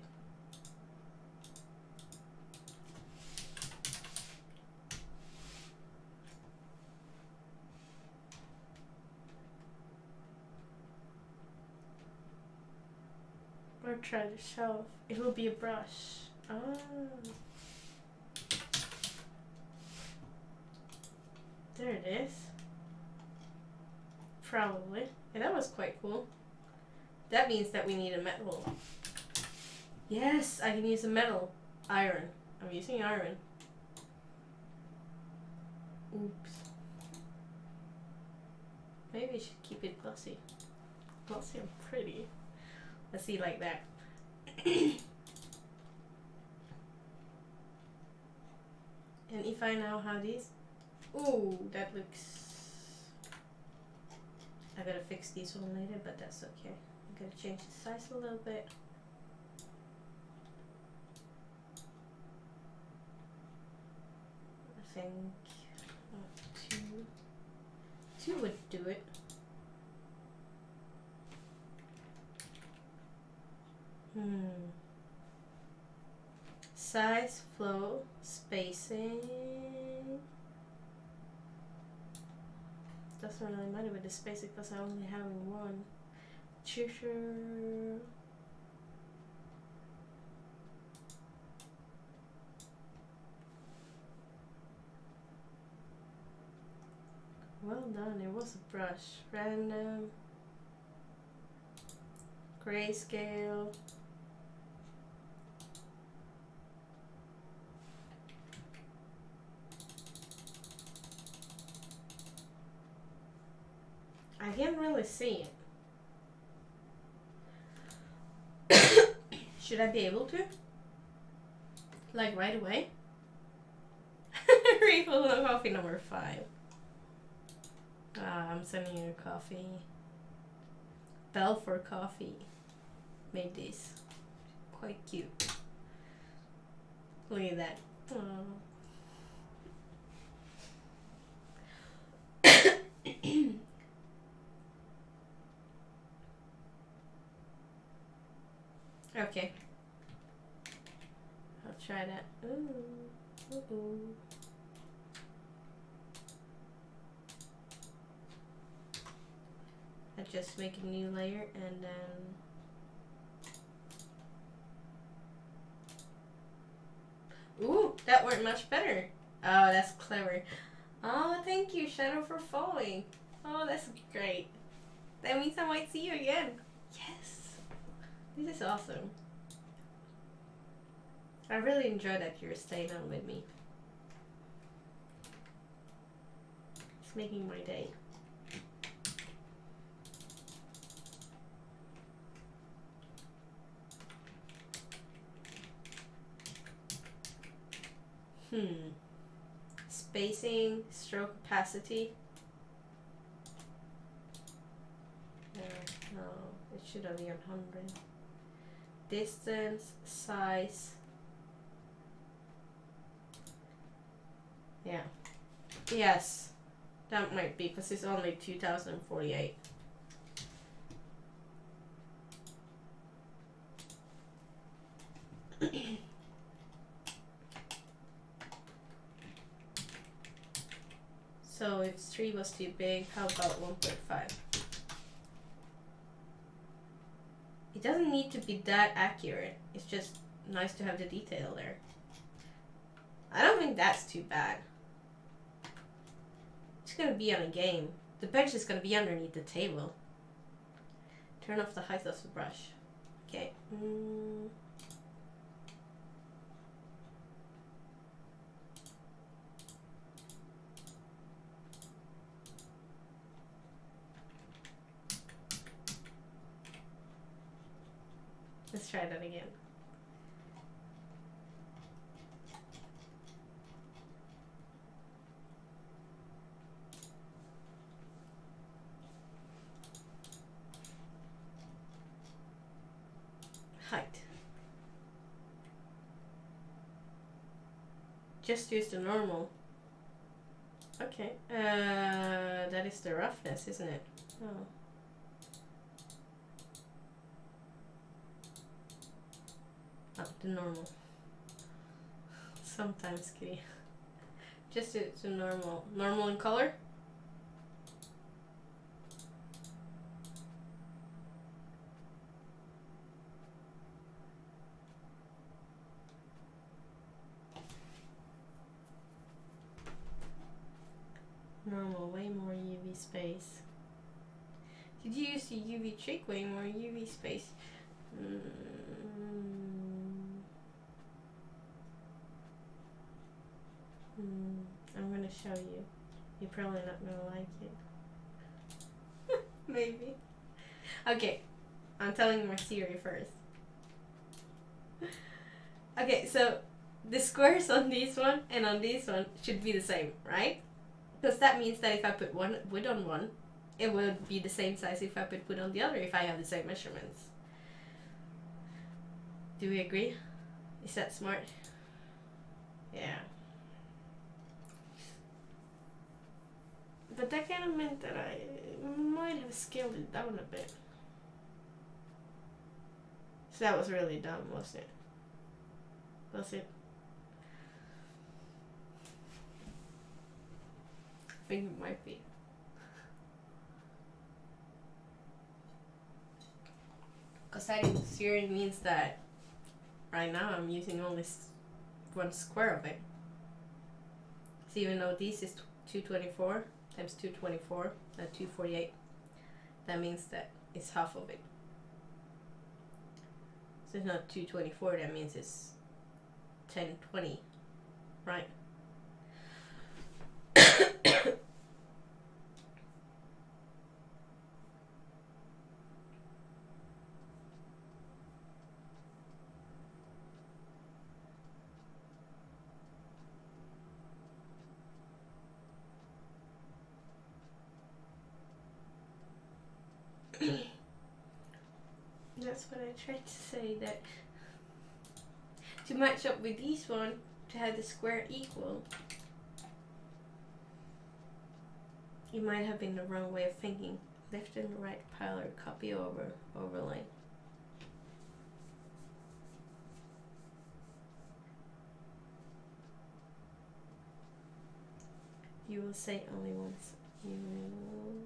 Or try the shelf. It will be a brush. Oh. There it is. Probably. Yeah, that was quite cool. That means that we need a metal. Yes, I can use a metal. Iron. I'm using iron. Oops. Maybe I should keep it glossy. Glossy and pretty. Let's see, like that. And if I now have these, ooh, that looks. I gotta fix these one later, but that's okay. I'm gonna change the size a little bit. I think two would do it. Size, flow, spacing. Doesn't really matter with the spacing because I only have one. Sure. Well done, it was a brush. Random. Grayscale. I can't really see it. Should I be able to? Like right away? Refill of coffee number 5. I'm sending you a coffee. Bell for Coffee made this. Quite cute. Look at that. Okay. I'll try that. Ooh. Ooh. I just make a new layer and then ooh, that worked much better. Oh, that's clever. Oh, thank you, Shadow, for following. Oh, that's great. That means I might see you again. Yes. This is awesome. I really enjoy that you're staying on with me. It's making my day. Spacing, stroke opacity. No, it should have been 100. Distance, size. Yeah. Yes. That might be because it's only 2048. So if 3 was too big, how about 1.5? It doesn't need to be that accurate. It's just nice to have the detail there. I don't think that's too bad. It's gonna be on a game. The bench is gonna be underneath the table. Turn off the height of the brush. Okay. Let's try that again. Height. Just use the normal. Okay. That is the roughness, isn't it? Oh. Oh, the normal. Sometimes, kitty. Just do the normal. Normal in color? Normal, way more UV space. Did you use the UV trick? Way more UV space. I'm gonna show you. You're probably not gonna like it. Maybe. Okay, I'm telling my theory first. Okay, so the squares on this one and on this one should be the same, right? Because that means that if I put one wood on one, it will be the same size if I put wood on the other if I have the same measurements. Do we agree? Is that smart? Yeah. But that kind of meant that I might have scaled it down a bit. So that was really dumb, wasn't it? Was it? I think it might be. Because that in theory means that right now I'm using only one square of it. So even though this is 224 times 224, 248, that means that it's half of it. So it's not 224, that means it's 1020, right? That's what I tried to say, that to match up with this one, to have the square equal, you might have been the wrong way of thinking. Left and right pile or copy over overlay. You will say only once. You will.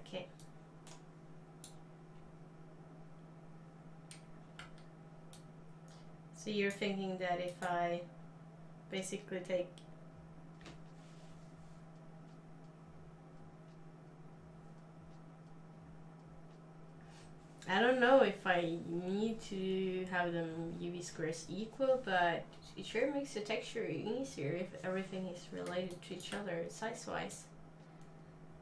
Okay. So you're thinking that if I basically take I don't know if I need to have them UV squares equal, but it sure makes the texture easier if everything is related to each other size-wise.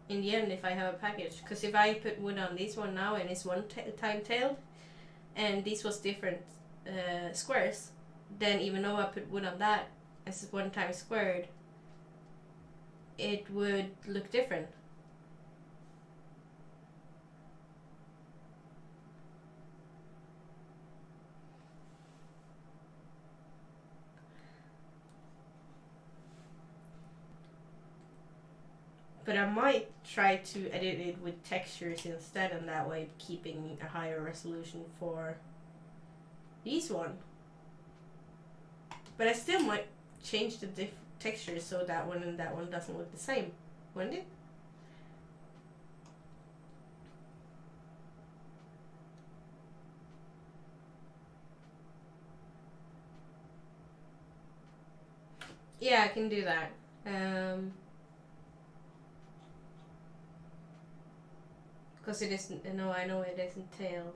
In the end, if I have a package, because if I put wood on this one now and it's one time-tailed, and this was different squares, then even though I put wood on that as one time squared, it would look different. But I might try to edit it with textures instead, and that way keeping a higher resolution for this one. But I still might change the textures so that one and that one doesn't look the same, wouldn't it? Yeah, I can do that. Because it isn't, no, I know it isn't tailed.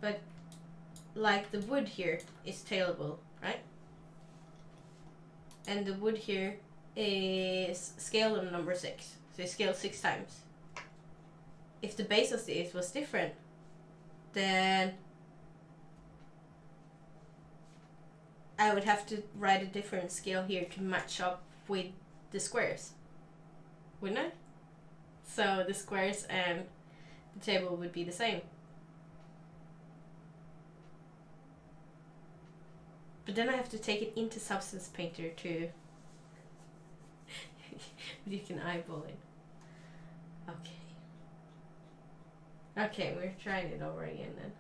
But, like the wood here is tailable, right? And the wood here is scaled on number 6. So it's scaled 6 times. If the base of this was different, then I would have to write a different scale here to match up with the squares, wouldn't I? So the squares and the table would be the same. But then I have to take it into Substance Painter to you can eyeball it. Okay. Okay, we're trying it over again then.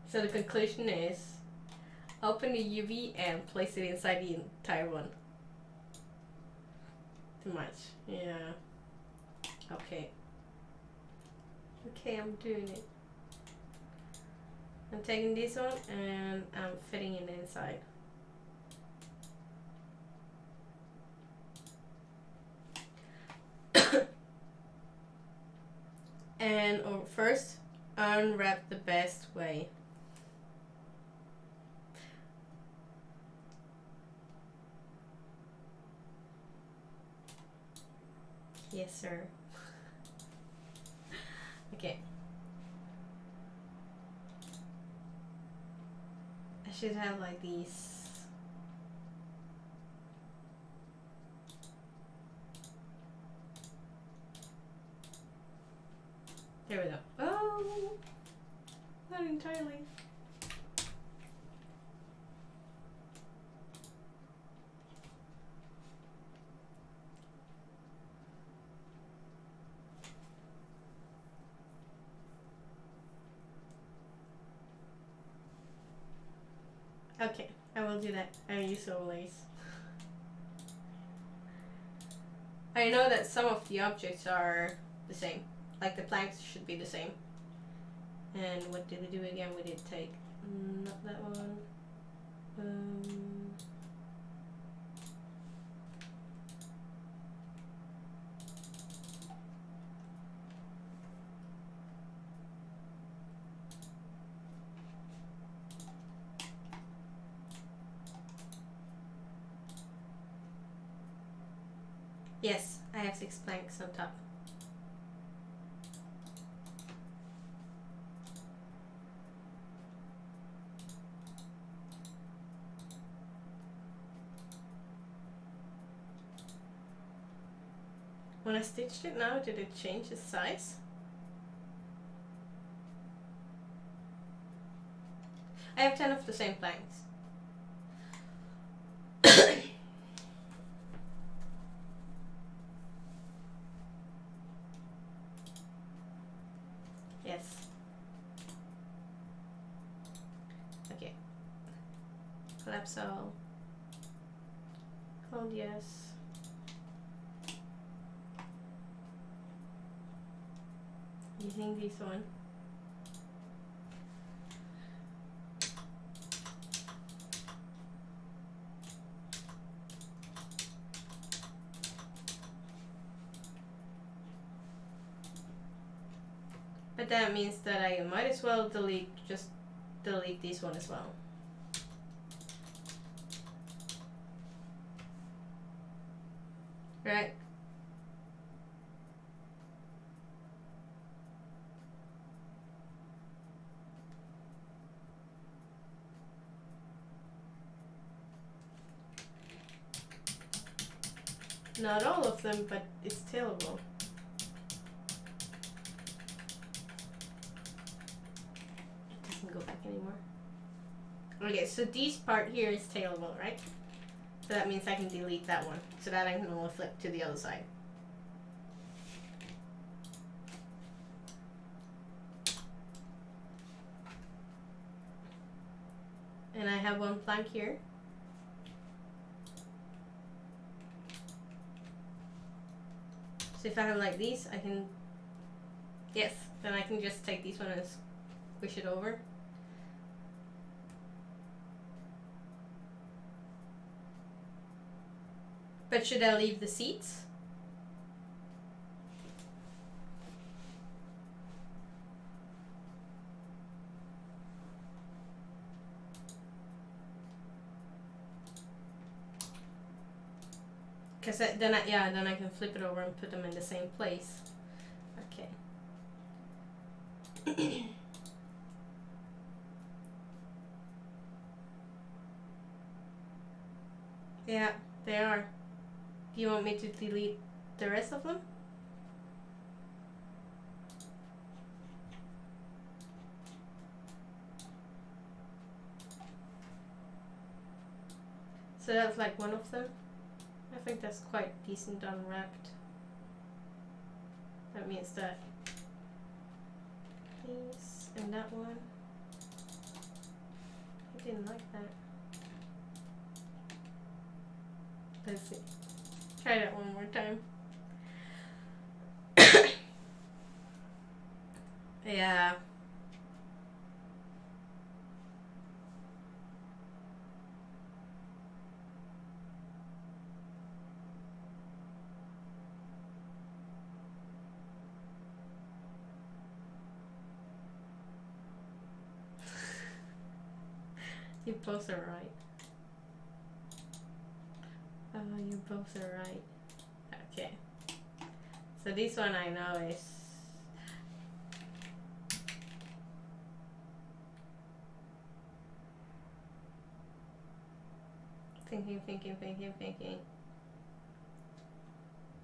So the conclusion is open the UV and place it inside the entire one. Too much. Yeah. Okay. Okay, I'm doing it. I'm taking this one and I'm fitting it inside. first unwrap the best way. Yes, sir. Okay. I should have like these. There we go. Oh, not entirely. Okay, I will do that. I use overlays. I know that some of the objects are the same. Like the planks should be the same. And what did we do again? We did take not that one. Yes, I have 6 planks on top. When I stitched it now, did it change the size? I have 10 of the same planks. Yes. Okay. Collapse all. Hold yes. Using this one. But that means that I might as well delete this one as well. Right? Not all of them, but it's tailable. It doesn't go back anymore. Okay, so this part here is tailable, right? So that means I can delete that one, so that I can only flip to the other side. And I have one plank here. So if I have like these, I can, yes, then I can just take this one and squish it over. But should I leave the seats? Because then I can flip it over and put them in the same place. Okay. Yeah, they are. Do you want me to delete the rest of them? So that's like one of them. I think that's quite decent unwrapped. That means that these and that one. I didn't like that. Let's see. Try that one more time. Yeah. You both are right. Oh, you both are right. Okay. So this one I know is... Thinking.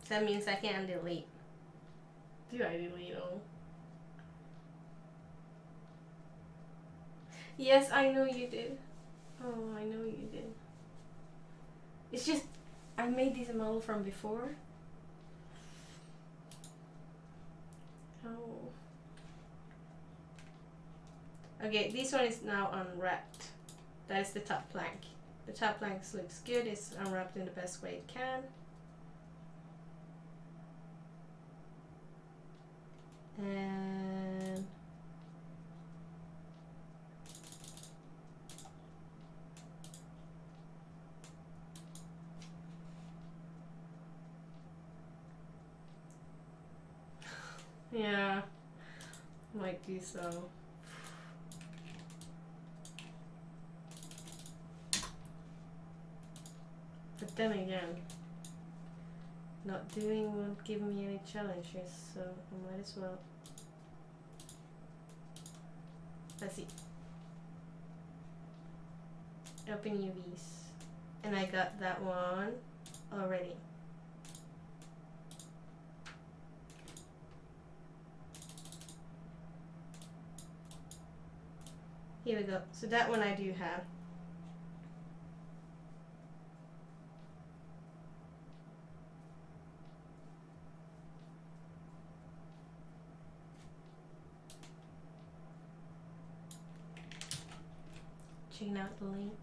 So that means I can't delete. Do I delete all? Yes, I know you did. Oh, I know you did. It's just, I made this model from before. Oh. Okay, this one is now unwrapped. That is the top plank. The top plank looks good. It's unwrapped in the best way it can. And yeah, might do so. But then again, not doing won't give me any challenges, so I might as well. Let's see. Open UVs. And I got that one already. Here we go. So that one I do have. Checking out the link.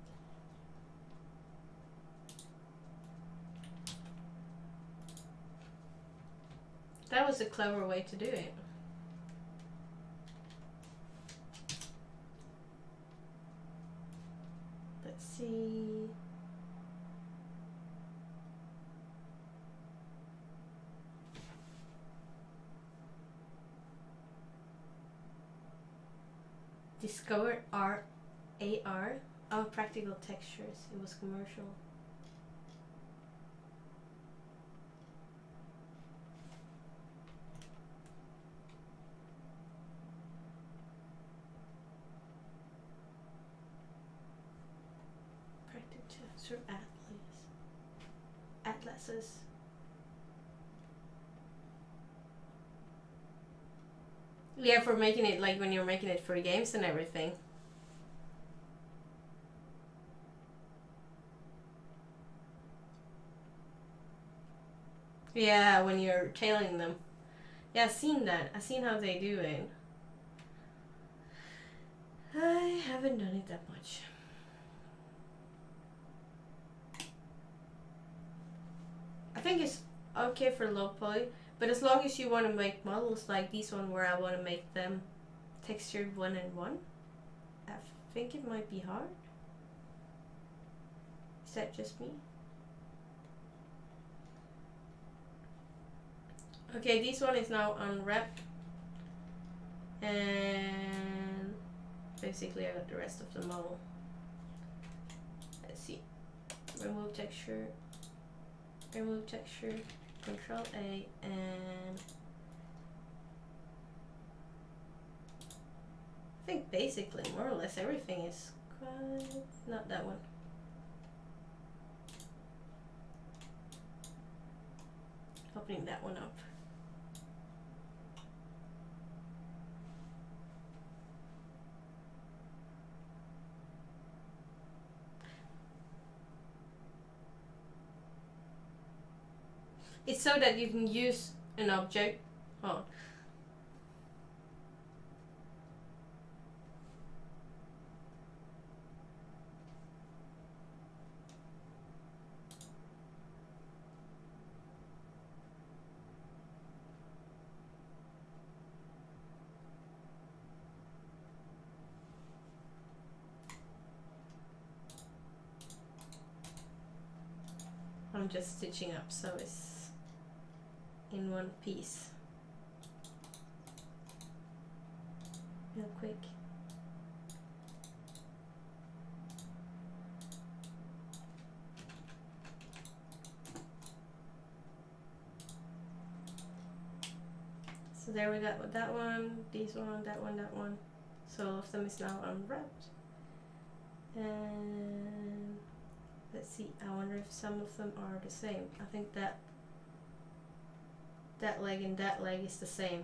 That was a clever way to do it. Let's see. Discovered AR. Oh, practical textures. It was commercial. Practical texture atlases. Yeah, for making it like when you're making it for games and everything. Yeah, when you're tailing them. Yeah, I've seen that. I've seen how they do it. I haven't done it that much. I think it's okay for low poly, but as long as you want to make models like this one where I want to make them textured 1-in-1, I think it might be hard. Is that just me? Okay, this one is now unwrapped, and basically I got the rest of the model. Let's see. Remove texture, Control A, and I think basically more or less everything is quite, not that one. Opening that one up. It's so that you can use an object. Oh. I'm just stitching up so it's in one piece. Real quick. So there we got that one, this one, that one, that one. So all of them is now unwrapped. And let's see, I wonder if some of them are the same. I think that leg and that leg is the same.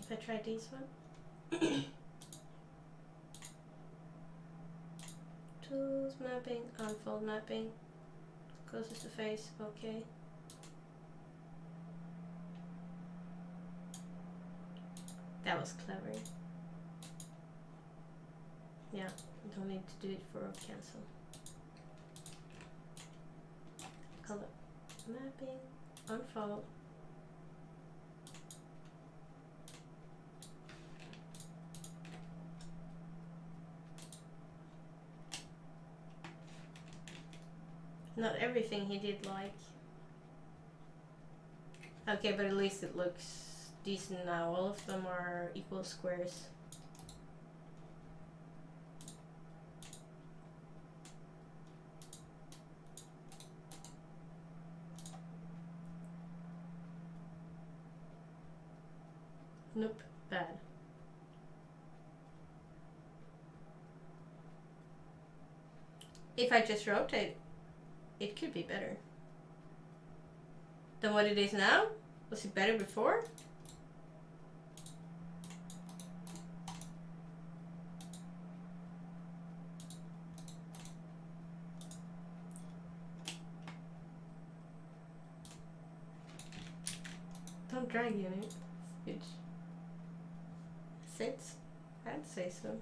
If I try this one. Tools, mapping, unfold mapping. Closest to face, okay. That was clever. Yeah, don't need to do it for cancel. Color, mapping, unfold. Not everything he did like. Okay, but at least it looks decent now. All of them are equal squares. Nope, bad. If I just rotate, it could be better than what it is now. Was it better before? Don't drag in it. It sits. I'd say so.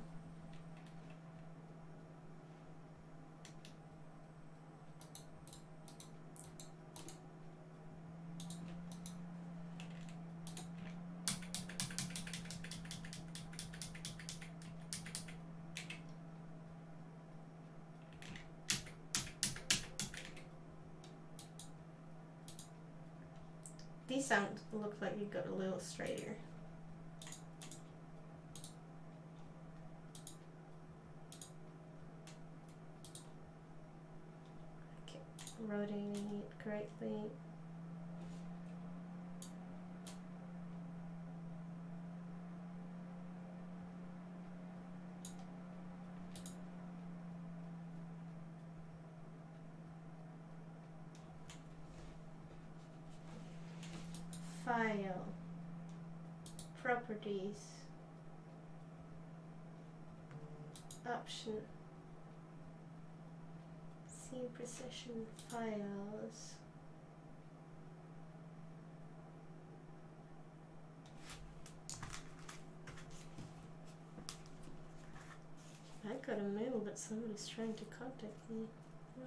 These sounds look like you got a little straighter. Okay, rotating it correctly. File, properties, option, scene precision files. I got a mail that somebody's trying to contact me. Why?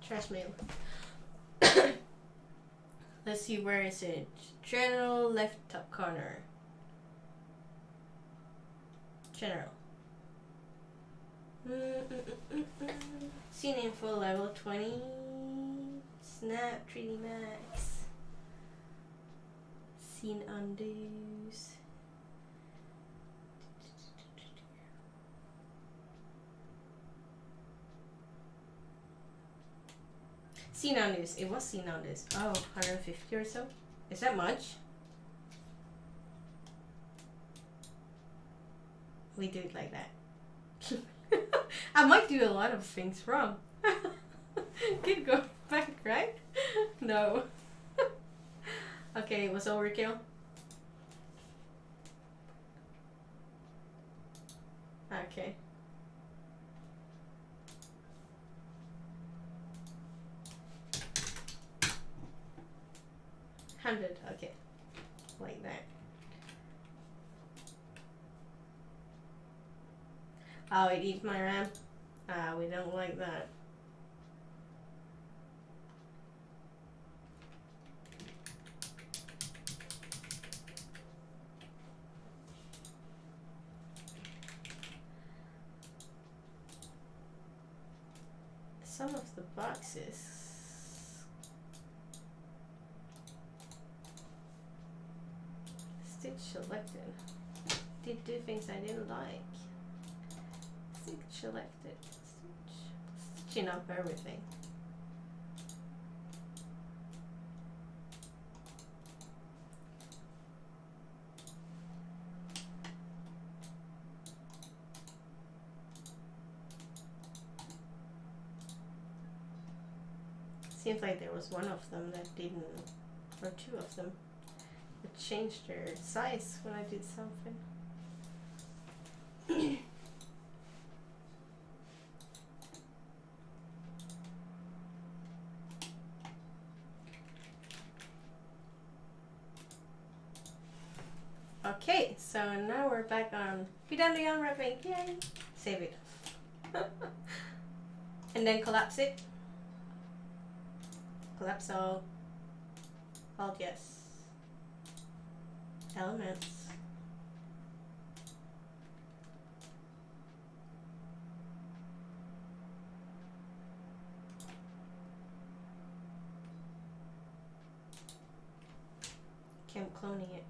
Trash mail. Let's see, where is it? General, left top corner. General. Scene info level 20. Snap 3D Max. Scene undos. Scene undos. It was scene undos. Oh, 150 or so. Is that much? We do it like that. I might do a lot of things wrong. Could go back, right? No. Okay, it was overkill. Okay. $100, okay. Like that. Oh, it eats my RAM. Ah, we don't like that. some of the boxes. Stitch selected. Did do things I didn't like. Stitch selected. Stitching up everything. Seems like there was one of them that didn't, or two of them that changed their size when I did something. Okay, so now we're back on. We done the unwrapping. Yay! Save it. And then collapse it. Collapse all. Alt yes. Elements. Keep cloning it.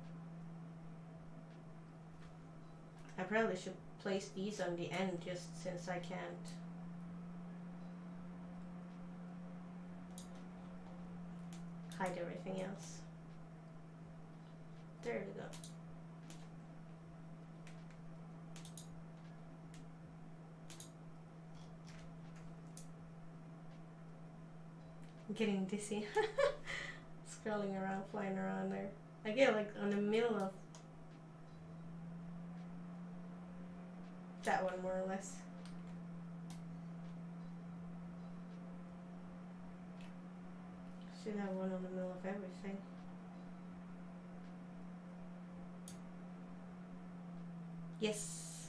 I probably should place these on the end just since I can't. Hide everything else. There we go. I'm getting dizzy. Scrolling around, flying around there. I get like on the middle of that one more or less. Should have one on the middle of everything. Yes.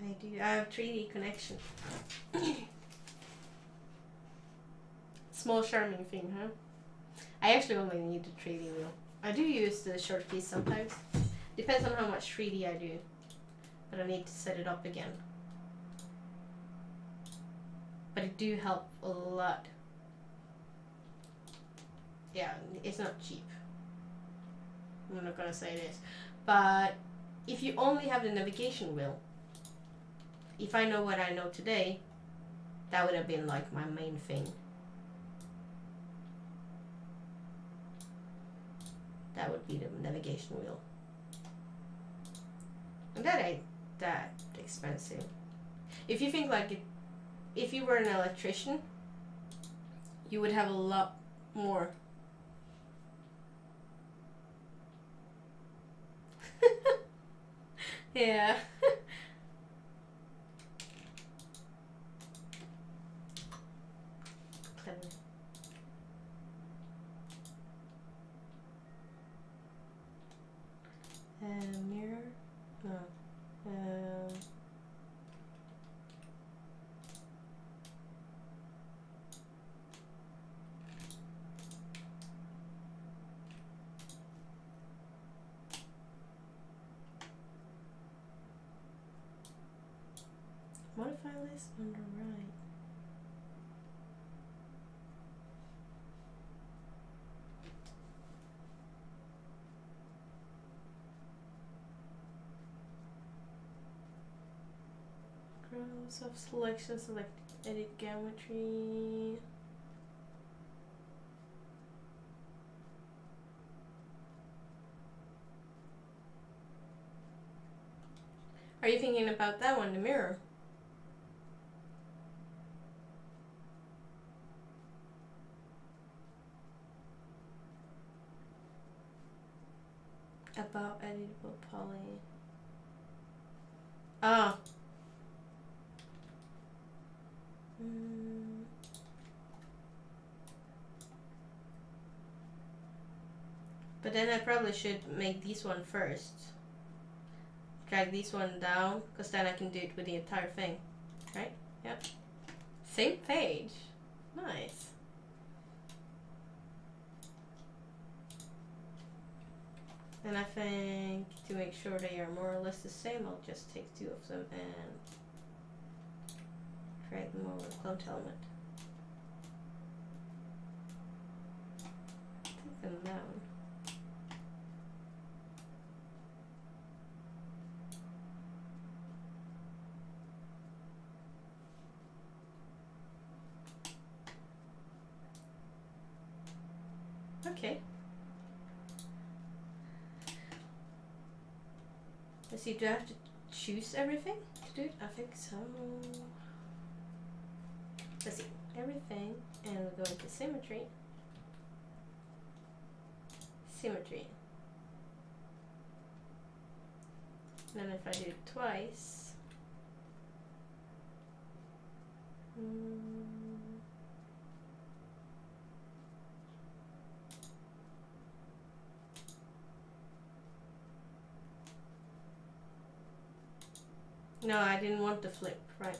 I do. I have 3D connection. Small charming thing, huh? I actually only need the 3D wheel. I do use the short keys sometimes. Depends on how much 3D I do. But I need to set it up again. But it do help a lot. Yeah, it's not cheap. I'm not gonna say this. But if you only have the navigation wheel, if I know what I know today, that would have been like my main thing. That would be the navigation wheel. And that ain't that expensive. If you think like it, if you were an electrician, you would have a lot more. Yeah. Clever. Mirror? No. Modify list on the right. Rows of selection, select edit geometry. Are you thinking about that one, the mirror? About editable poly. Oh. But then I probably should make this one first. Drag this one down, because then I can do it with the entire thing. Right? Yep. Same page. Nice. And I think to make sure they are more or less the same, I'll just take two of them and Create more clone element. Take them down. Okay. Let's see, do I have to choose everything to do it? I think so. Let's see, everything, and we'll go into symmetry. Symmetry. And then if I do it twice, no, I didn't want the flip, right?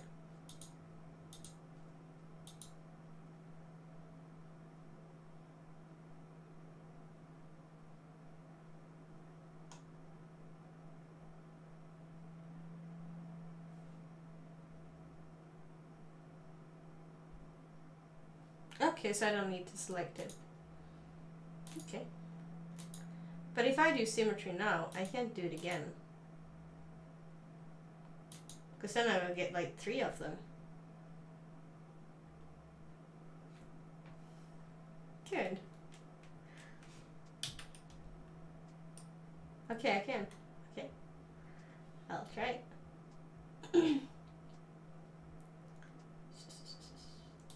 Okay, so I don't need to select it. Okay. But if I do symmetry now, I can't do it again. Because then I will get like 3 of them. Good. Okay, I can. Okay. I'll try it.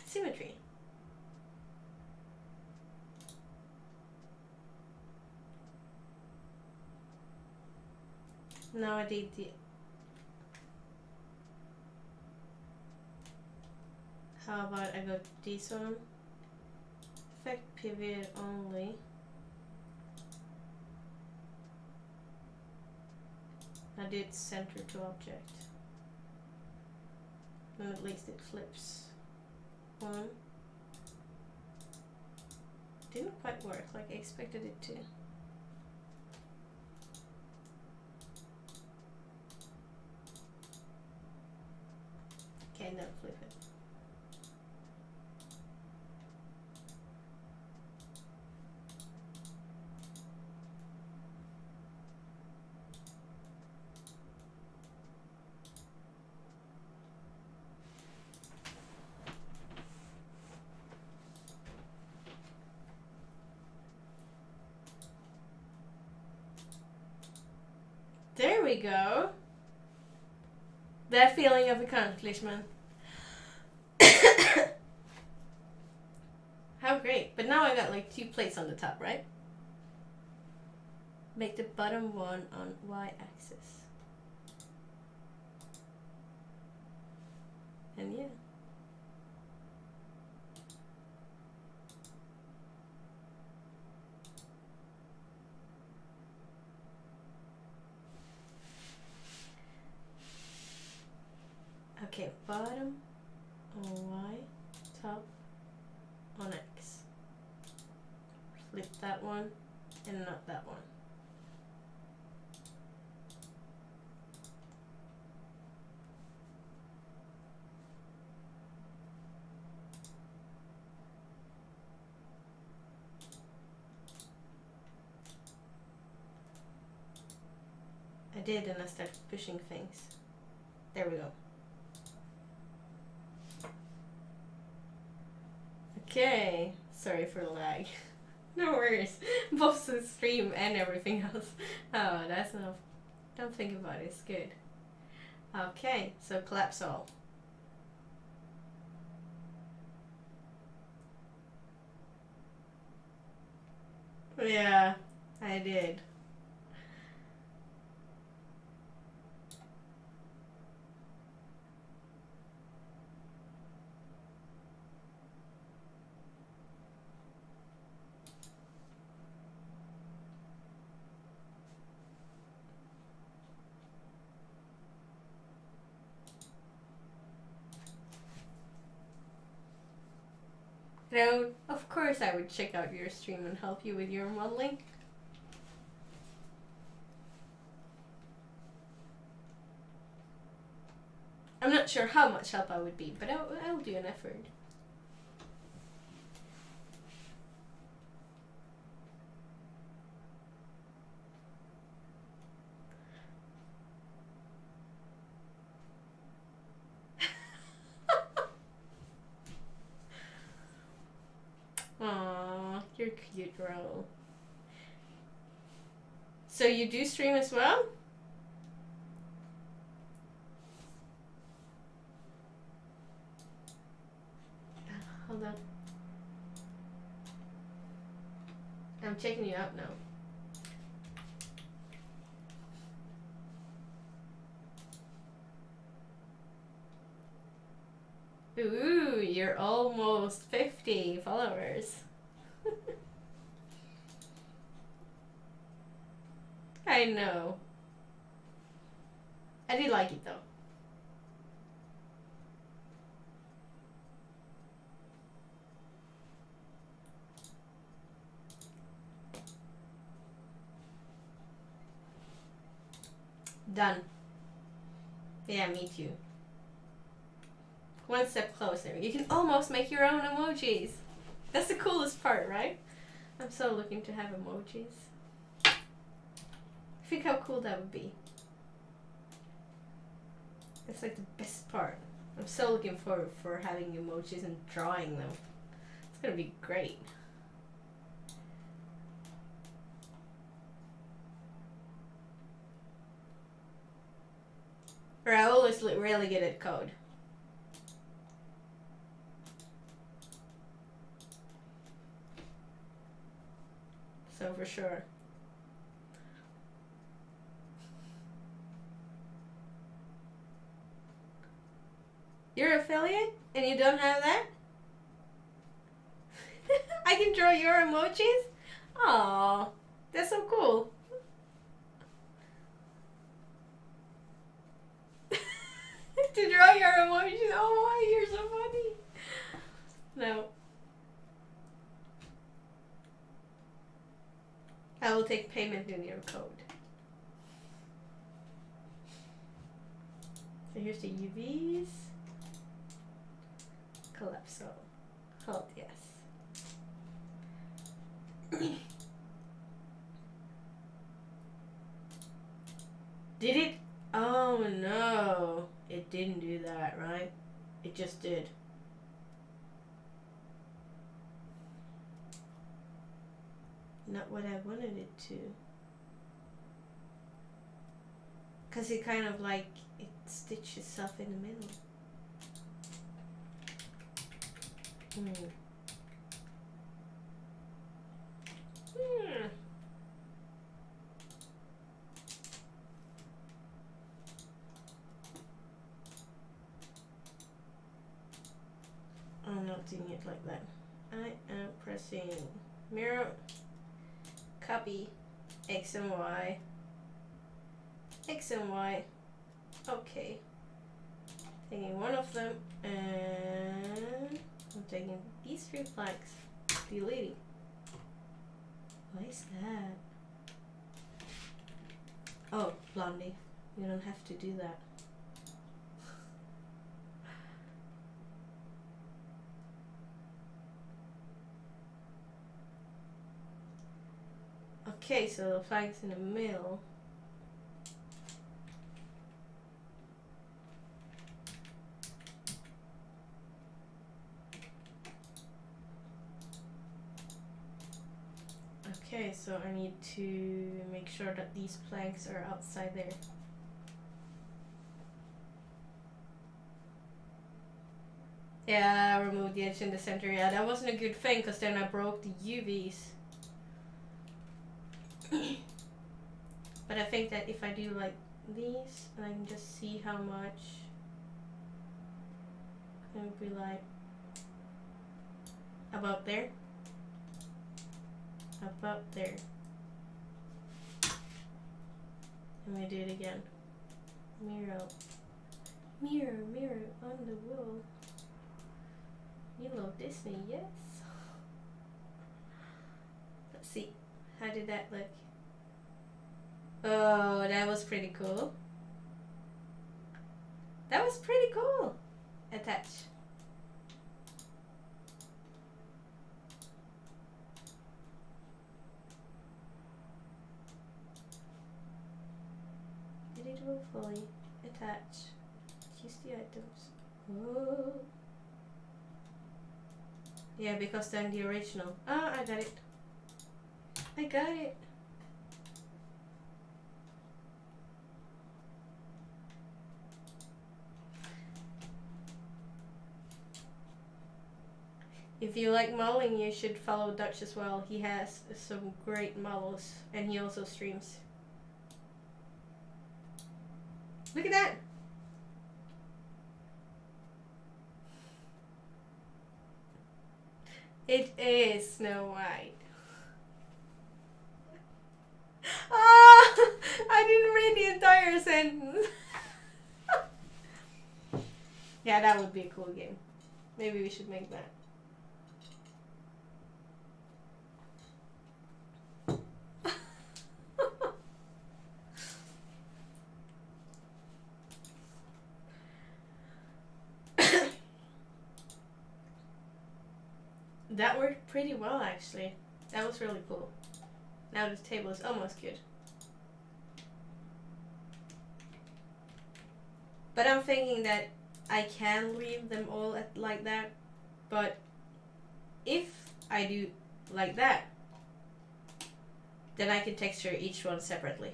Symmetry. Now I did the... How about I go to this one? Effect pivot only. I did center to object. Then at least it flips. 1. Didn't quite work like I expected it to. Okay, now flip it. There we go. That feeling of accomplishment. How great. But now I got like 2 plates on the top, right? Make the bottom one on y-axis. And yeah. Okay, bottom on y, top on x. Flip that one and not that one. I did, and I started pushing things. There we go. Okay, sorry for the lag. No worries. Both the stream and everything else. Oh, that's enough. Don't think about it, it's good. Okay, so collapse all. Yeah, I did. No, of course I would check out your stream and help you with your modeling. I'm not sure how much help I would be, but I'll do an effort. Aww, you're cute, Ro. So you do stream as well? Hold on. I'm checking you out now. Ooh, you're almost 50 followers. I know. I do like it though. Done. Yeah, me too. One step closer. You can almost make your own emojis. That's the coolest part, right? I'm so looking to have emojis. Think how cool that would be. It's like the best part. I'm so looking forward for having emojis and drawing them. It's gonna be great. Or I always really good at code. So for sure. You're affiliate and you don't have that? I can draw your emojis? Aww, that's so cool. To draw your emojis? Oh, you're so funny. No. I will take payment in your code. So here's the UVs. Calypso. Hold, yes. Did it? Oh no. It didn't do that, right? It just did. Not what I wanted it to. Because it kind of like, it stitched itself in the middle. I'm not doing it like that. I am pressing mirror, copy, X and Y, X and Y. Okay. Taking one of them and I'm taking these 3 planks. Deleting. What is that? Oh, Blondie, you don't have to do that. Okay, so the planks in the middle. Okay, so I need to make sure that these planks are outside there. Yeah, I removed the edge in the center. Yeah, that wasn't a good thing because then I broke the UVs. But I think that if I do like these, I can just see how much it would be like about there. About there. And we do it again. Mirror. Mirror, mirror on the wall. You love Disney, yes. Let's see. How did that look? Oh, that was pretty cool. That was pretty cool. Attach. Editable fully. Attach. Use the items. Oh. Yeah, because then the original. Ah, I got it. I got it. If you like modeling, you should follow Dutch as well. He has some great models, and he also streams. Look at that! It is Snow White. Ah! I didn't read the entire sentence. Yeah, that would be a cool game. Maybe we should make that. That worked pretty well, actually. That was really cool. Now the table is almost good. But I'm thinking that I can leave them all like that. But if I do like that, then I can texture each one separately.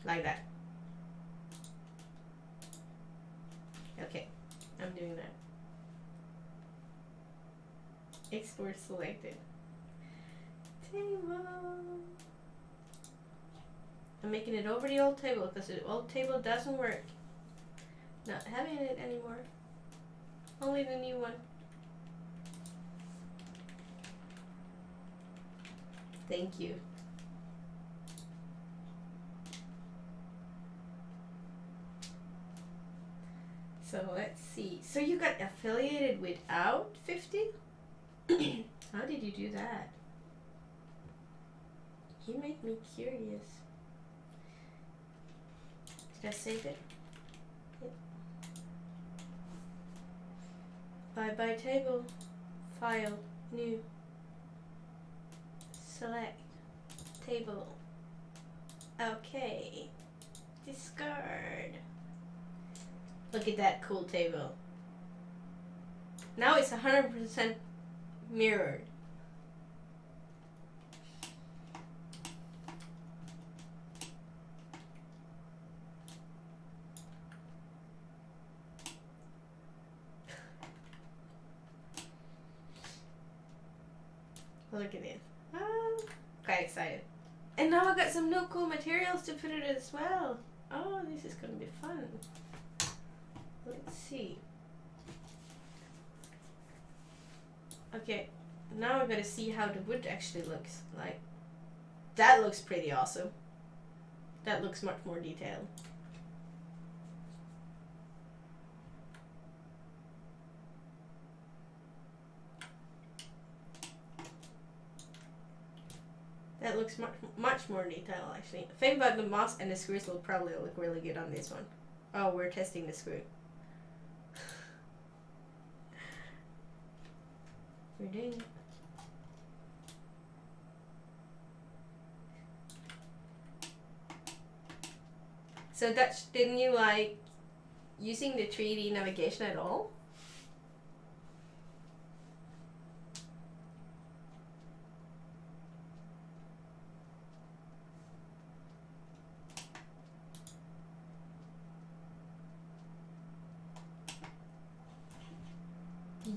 Like that. Okay, I'm doing that. Export selected. Table. I'm making it over the old table because the old table doesn't work. Not having it anymore. Only the new one. Thank you. So let's see. So you got affiliated without 50? How did you do that? You make me curious. Did I save it? Yep. By table. File. New. Select. Table. Okay. Discard. Look at that cool table. Now it's 100% mirrored. Look at this. Quite excited. And now I got some new cool materials to put it as well. Oh, this is gonna be fun. Let's see. Okay, now we're gonna see how the wood actually looks like. That looks pretty awesome. That looks much more detailed. That looks much more detailed, actually. The thing about the moss and the screws will probably look really good on this one. Oh, we're testing the screw. We're doing it. So Dutch, didn't you like using the 3D navigation at all?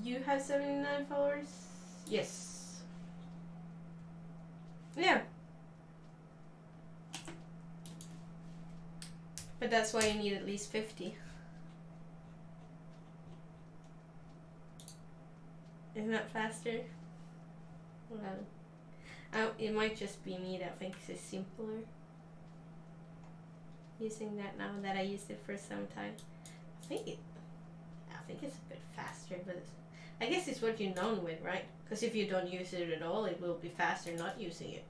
You have 79 followers? Yes. Yeah. But that's why you need at least 50. Isn't that faster? Well, it might just be me that thinks it's simpler. Using that now that I used it for some time. I think it's a bit faster, but I guess it's what you're known with, right? Because if you don't use it at all, it will be faster not using it.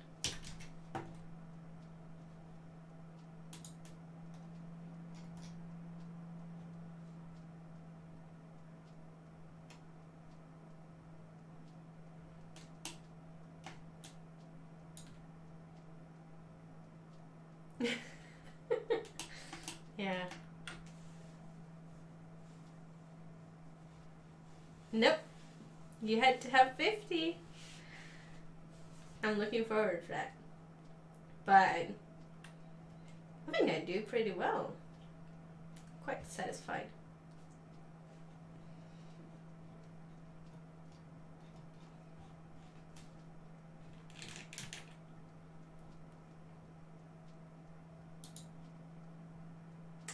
Nope. You had to have 50. I'm looking forward to that. But I think I do pretty well. Quite satisfied.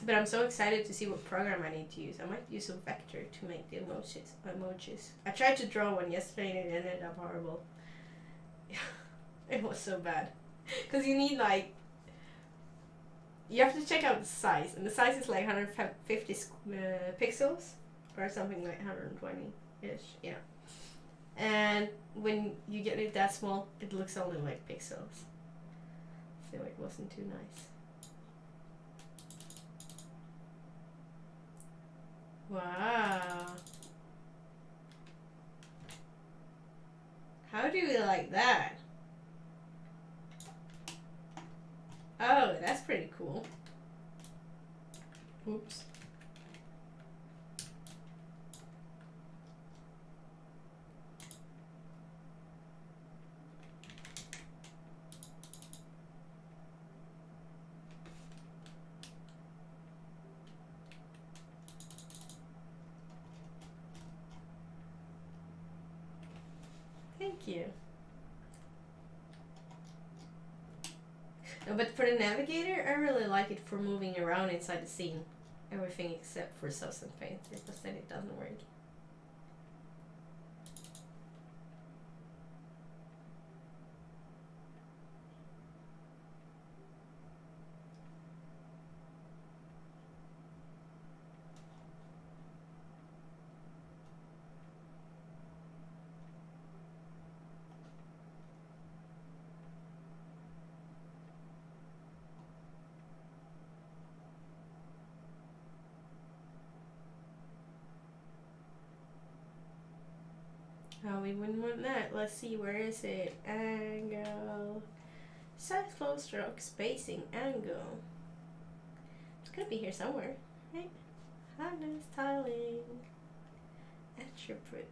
But I'm so excited to see what program I need to use. I might use a vector to make the emojis. I tried to draw one yesterday and it ended up horrible. It was so bad. Because you need like... You have to check out the size. And the size is like 150 pixels. Or something like 120-ish. Yeah. And when you get it that small, it looks only like pixels. So it wasn't too nice. Wow. How do we like that? Oh, that's pretty cool. Oops. Thank you. No, but for the navigator, I really like it for moving around inside the scene. Everything except for Substance Paint, because then it doesn't work. Oh, we wouldn't want that. Let's see, where is it? Angle. Size, flow, stroke, spacing, angle. It's gonna be here somewhere, right? Hardness, tiling, attribute.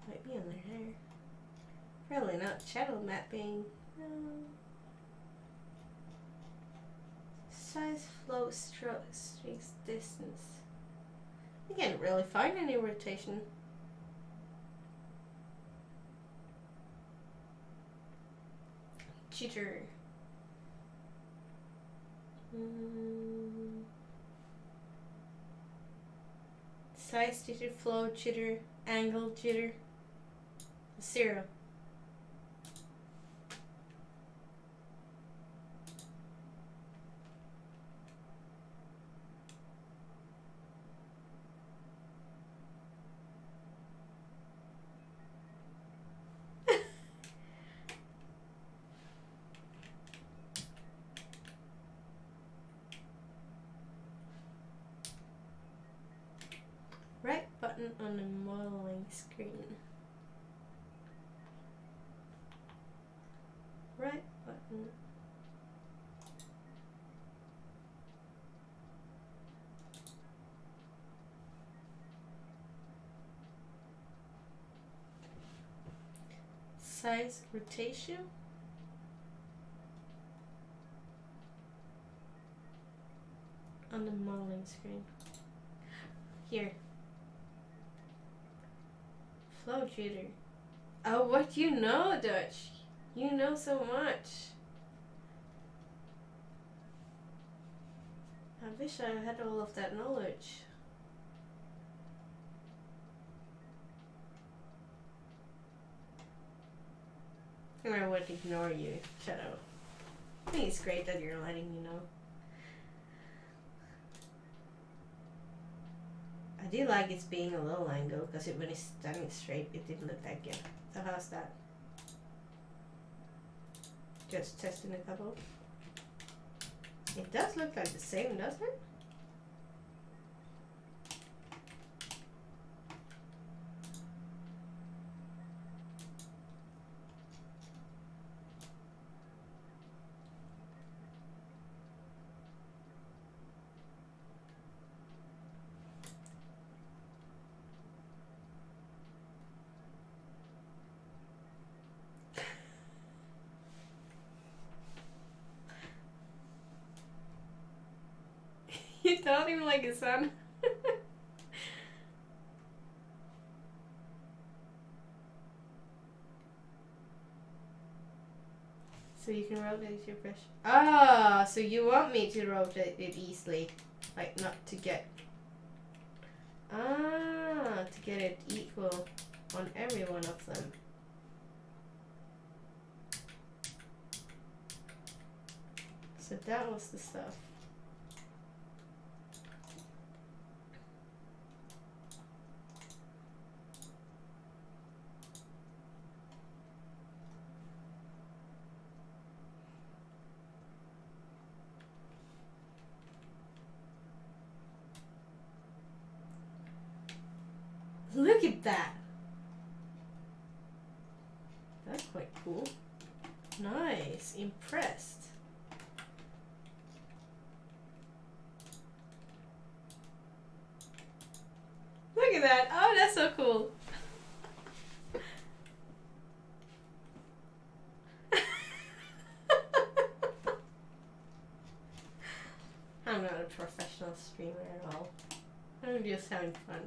Might be under there. Probably not. Shadow mapping. No. Size, flow, stroke, streaks, distance. I can't really find any rotation. Jitter. Size jitter, flow jitter, angle jitter. 0. Right button on the modeling screen. Right button. Size rotation. On the modeling screen. Here. Flow jitter. Oh, what you know, Dutch? You know so much. I wish I had all of that knowledge. And I would ignore you. Shut up. I think it's great that you're letting me know. I do like it's being a little angle because when it's standing straight, it didn't look that good. So how's that? Just testing a couple. It does look like the same, doesn't it? You're sounding like a son. So you can rotate your brush. Ah, so you want me to rotate it easily, like not to get. Ah, to get it equal on every one of them. So that was the stuff. Look at that! That's quite cool. Nice. Impressed. Look at that! Oh, that's so cool! I'm not a professional streamer at all. I'm just having fun.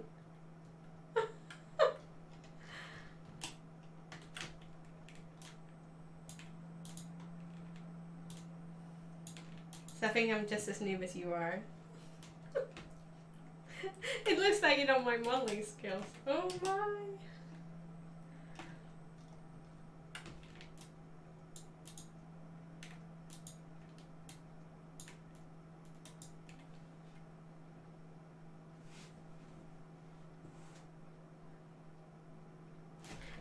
So I think I'm just as noob as you are. It looks like you don't mind modeling skills. Oh my!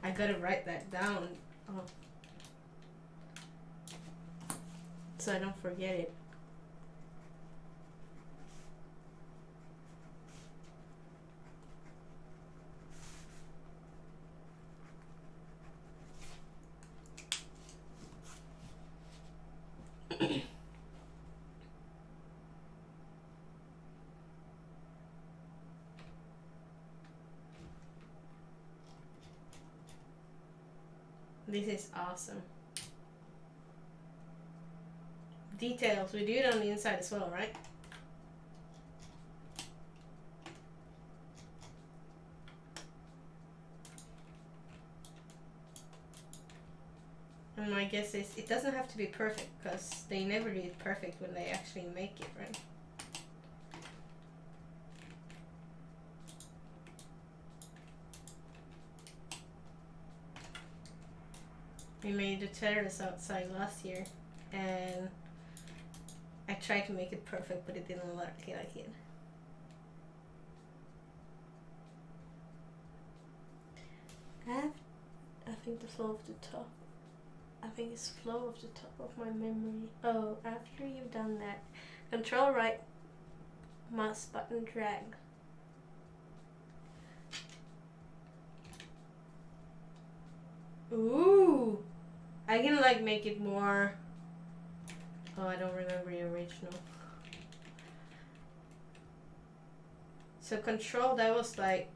I gotta write that down. Oh. So I don't forget it. This is awesome. Details, we do it on the inside as well, right? And my guess is it doesn't have to be perfect because they never do it perfect when they actually make it, right? We made the terrace outside last year and I tried to make it perfect but it didn't look like it. I think the flow of the top. I think it's flow of the top of my memory. Oh, after you've done that, control right mouse button drag. Ooh! I can like make it more. Oh, I don't remember the original. So control, that was like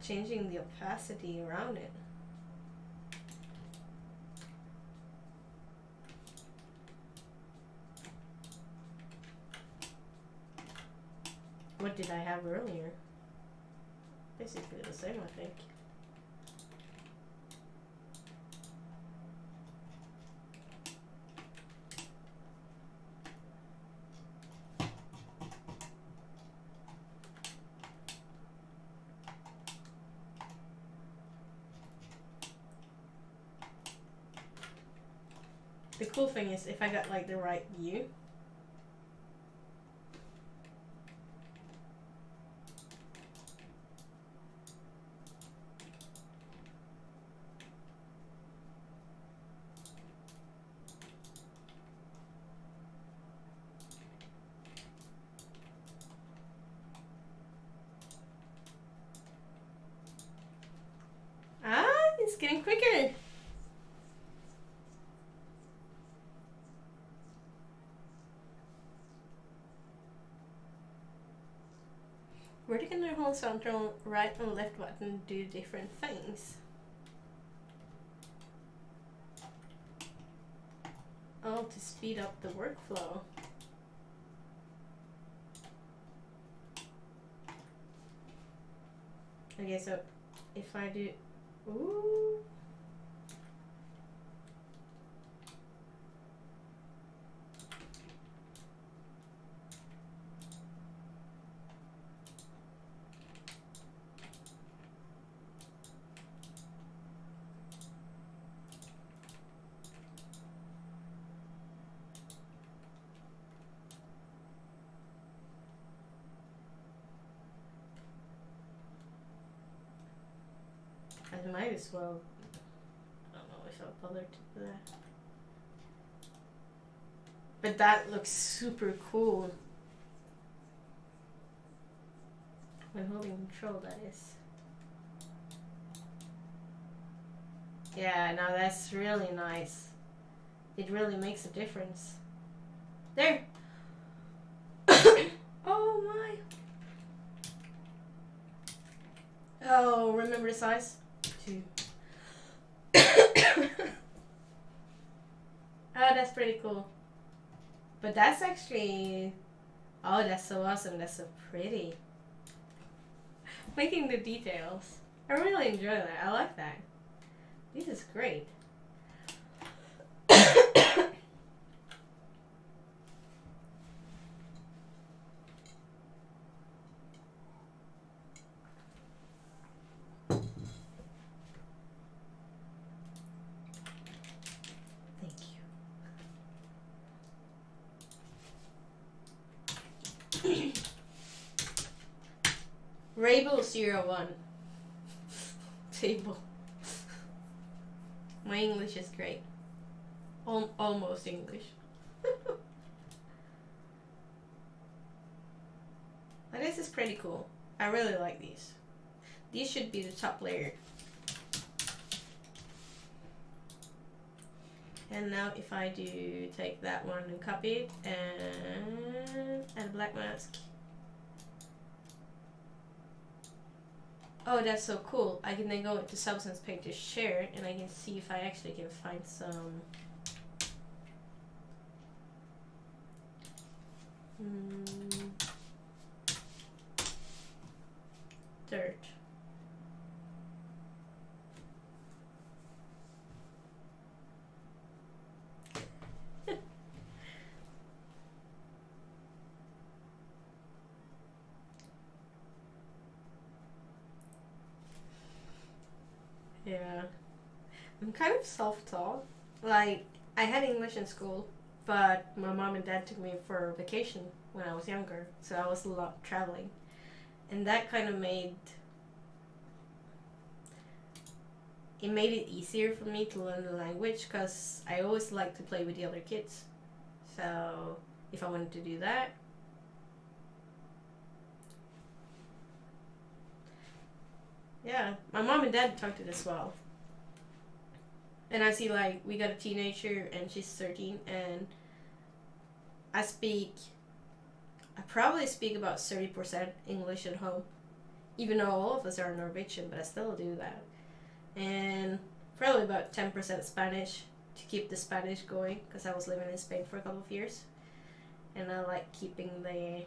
changing the opacity around it. What did I have earlier? Basically the same, I think. The cool thing is if I got like the right view, it's getting quicker. Vertical and horizontal right and left button do different things. Oh, to speed up the workflow. Okay, so if I do, ooh. I might as well. I don't know if I'll bother to do that. But that looks super cool. When holding control, that is. Yeah, now that's really nice. It really makes a difference. There! Oh my! Oh, remember the size? 2. Oh, that's pretty cool. But that's actually... Oh, that's so awesome. That's so pretty. Making the details. I really enjoy that. I like that. This is great. Rabel01 table. My English is great. Almost English. But this is pretty cool. I really like these. These should be the top layer. And now if I do take that one and copy it and add a black mask. Oh, that's so cool. I can then go into Substance Painter share and I can see if I actually can find some dirt. Yeah. I'm kind of self-taught. Like, I had English in school, but my mom and dad took me for vacation when I was younger, so I was a lot traveling. And that kind of made it easier for me to learn the language, because I always liked to play with the other kids. So, if I wanted to do that, yeah, my mom and dad talked it as well. And I see, like, we got a teenager and she's 13, and I probably speak about 30% English at home. Even though all of us are Norwegian, but I still do that. And probably about 10% Spanish to keep the Spanish going, because I was living in Spain for a couple of years. And I like keeping the...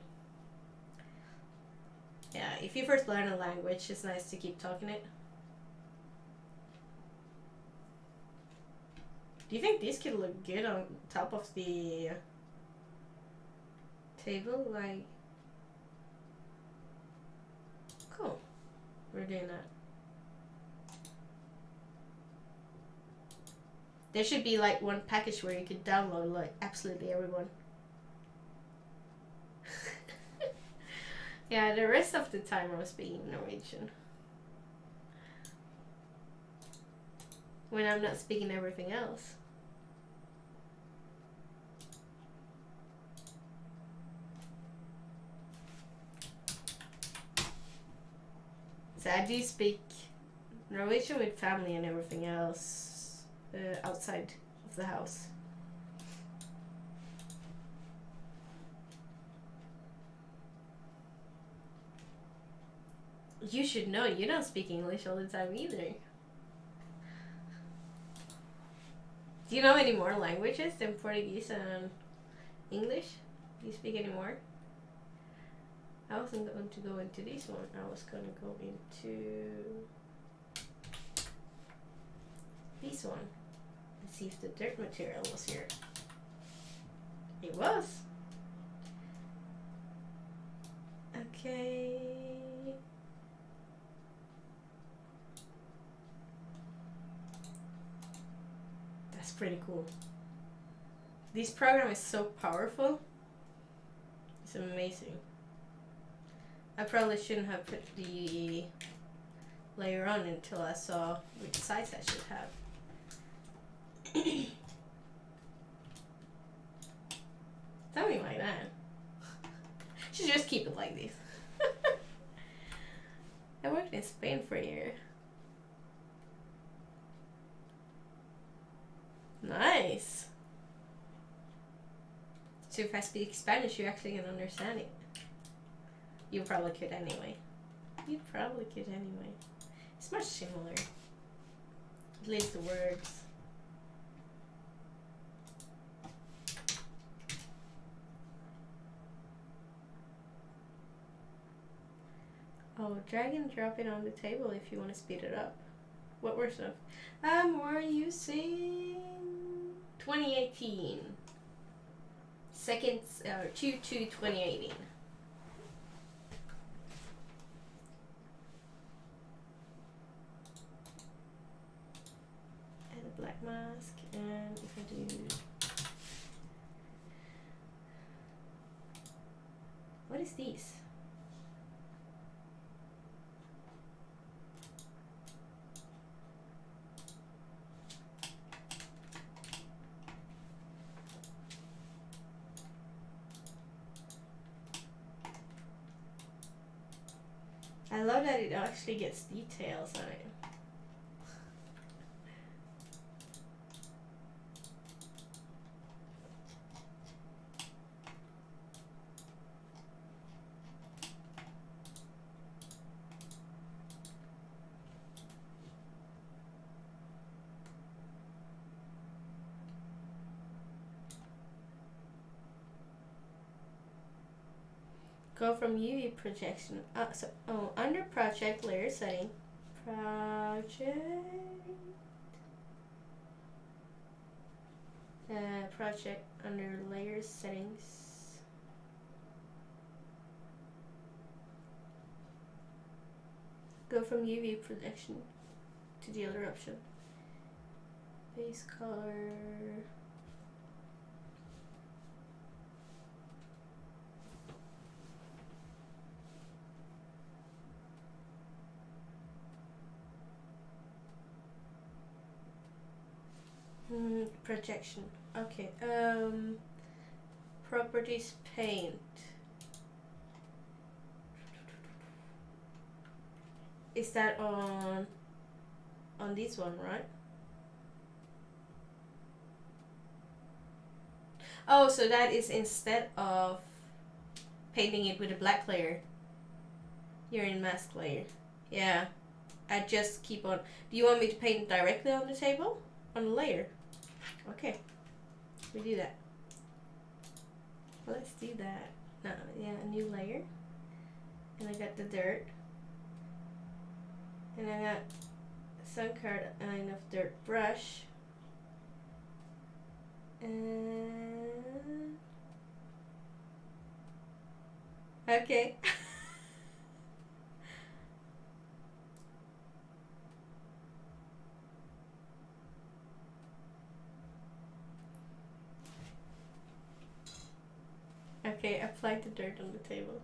Yeah, if you first learn a language, it's nice to keep talking it. Do you think these could look good on top of the table? Like, cool. We're doing that. There should be like one package where you could download like absolutely everyone. Yeah, the rest of the time I was speaking Norwegian. When I'm not speaking everything else. So I do speak Norwegian with family and everything else outside of the house. You should know, you don't speak English all the time either. Do you know any more languages than Portuguese and English? Do you speak any more? I wasn't going to go into this one. I was going to go into this one and see if the dirt material was here. It was. Okay. That's pretty cool. This program is so powerful. It's amazing. I probably shouldn't have put the layer on until I saw which size I should have. Something like that. Should just keep it like this. I worked in Spain for a year. Nice. So if I speak Spanish, you actually can understand it. You probably could anyway. You probably could anyway. It's much similar. At least the words. Oh, drag and drop it on the table if you want to speed it up. What version of? We're using 2018. Seconds, 2/2/2018. Add a black mask, and if I do, what is this? I love that it actually gets details on it. Go from UV projection. Under project layer setting. Project under layers settings. Go from UV projection to the other option. Base color. Projection. Okay. Properties paint. Is that on this one, right? Oh, so that is instead of painting it with a black layer. You're in mask layer. Yeah. I just keep on. Do you want me to paint directly on the table? On the layer? Okay. We do that. Let's do that. Yeah, a new layer. And I got the dirt. And I got some kind of dirt brush. And okay. Okay, apply the dirt on the table.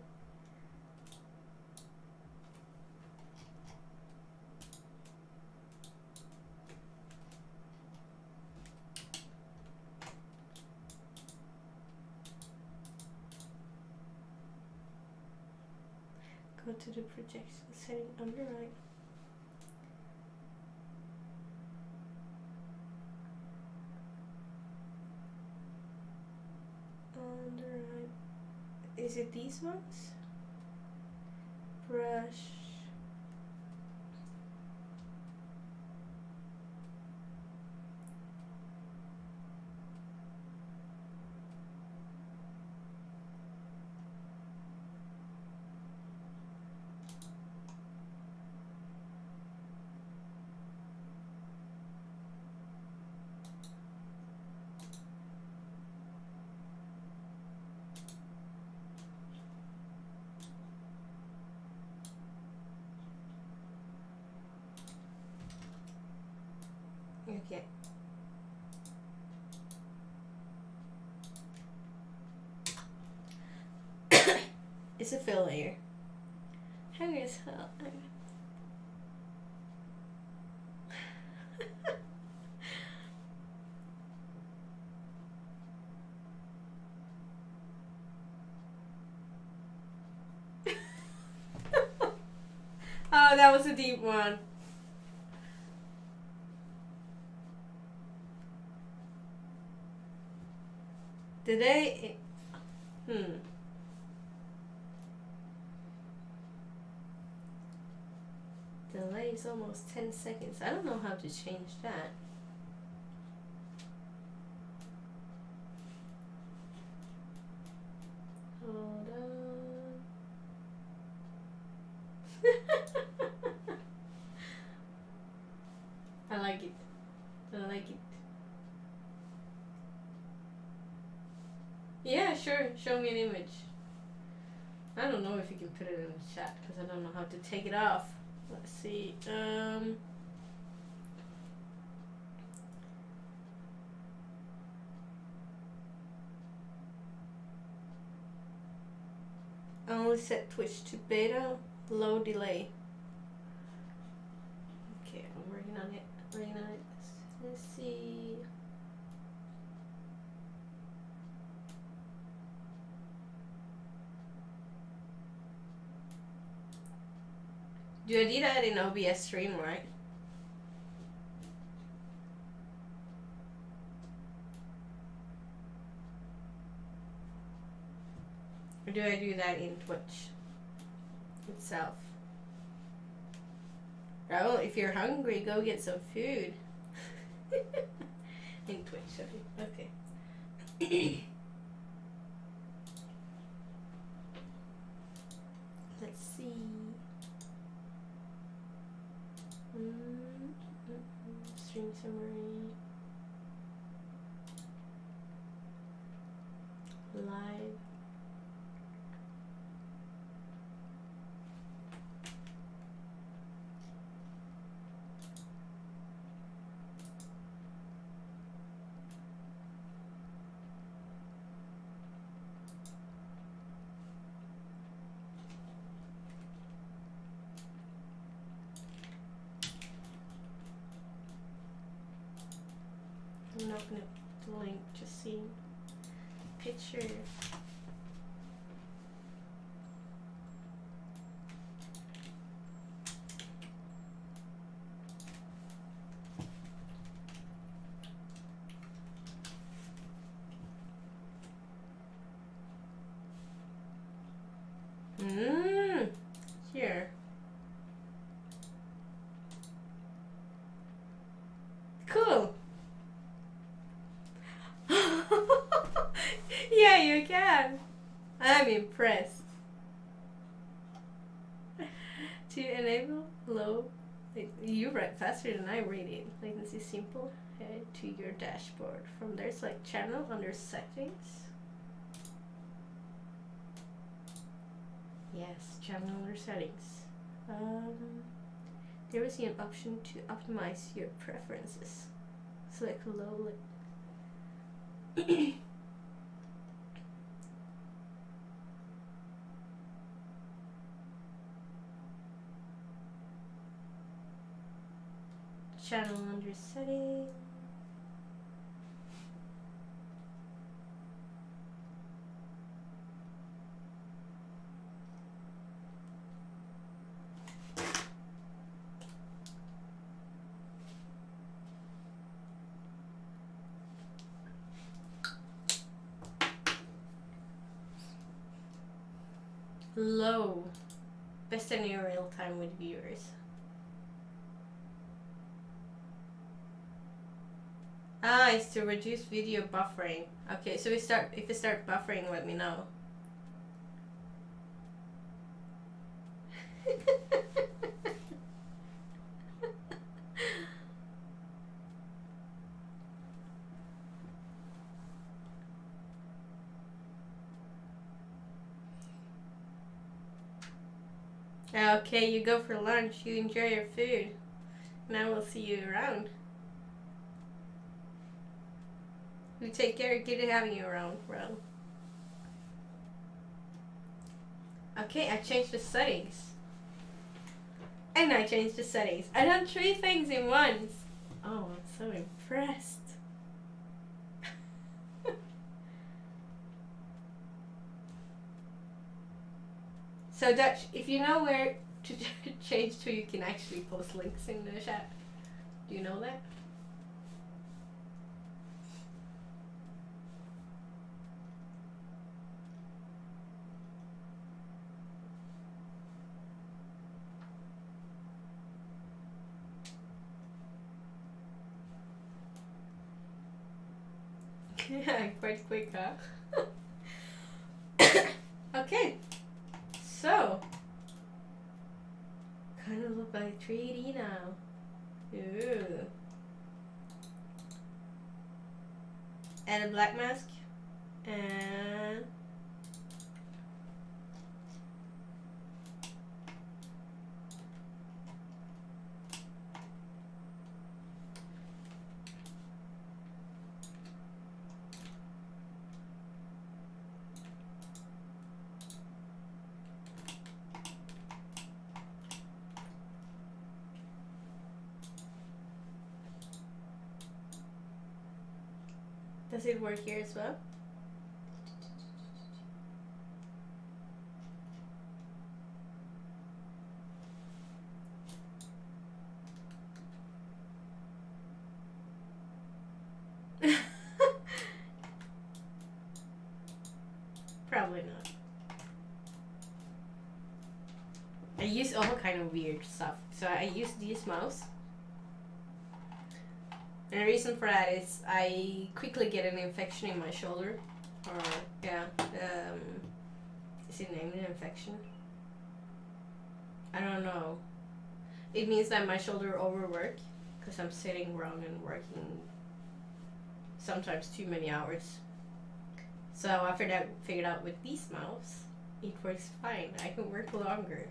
Go to the projection setting on the right. On the right. Is it these ones? Brush. Okay. It's a failure. Hungry as hell. Oh, that was a deep one. Did they? Delay is almost 10 seconds. I don't know how to change that. Hold on. I like it. I like it. Yeah, sure. Show me an image. I don't know if you can put it in the chat because I don't know how to take it off. Let's see. I only set Twitch to beta, low delay. Okay, I'm working on it. Let's see. Do I do that in OBS stream, right? Or do I do that in Twitch itself? Raul, if you're hungry, go get some food. In Twitch, okay. Let's see. Stream summary. Live. I'm not gonna put the link, just see picture. Here. Cool. Yeah, you can. I'm impressed. To enable low, you write faster than I read it. Latency simple. Head to your dashboard. From there, select channel under settings. Yes, channel under settings. There is an option to optimize your preferences. Select low. Channel under settings. Low. Best in your real time with viewers. Ah, it's to reduce video buffering. Okay, so if it start buffering, let me know. Okay, you go for lunch. You enjoy your food. And I will see you around. You take care. Good having you around, bro. Okay, I changed the settings. And I changed the settings. I done 3 things in once. Oh, I'm so impressed. So Dutch, if you know where to change to, you can actually post links in the chat. Do you know that? Yeah, quite quick, huh? Okay, so kind of look like 3D now. Ooh. Add a black mask and does it work here as well? Probably not. I use all kind of weird stuff. So I use this mouse. And the reason for that is I quickly get an infection in my shoulder. Or, yeah, is it named an infection? I don't know. It means that my shoulder overwork because I'm sitting wrong and working sometimes too many hours. So after that, figured out with this mouse, it works fine. I can work longer.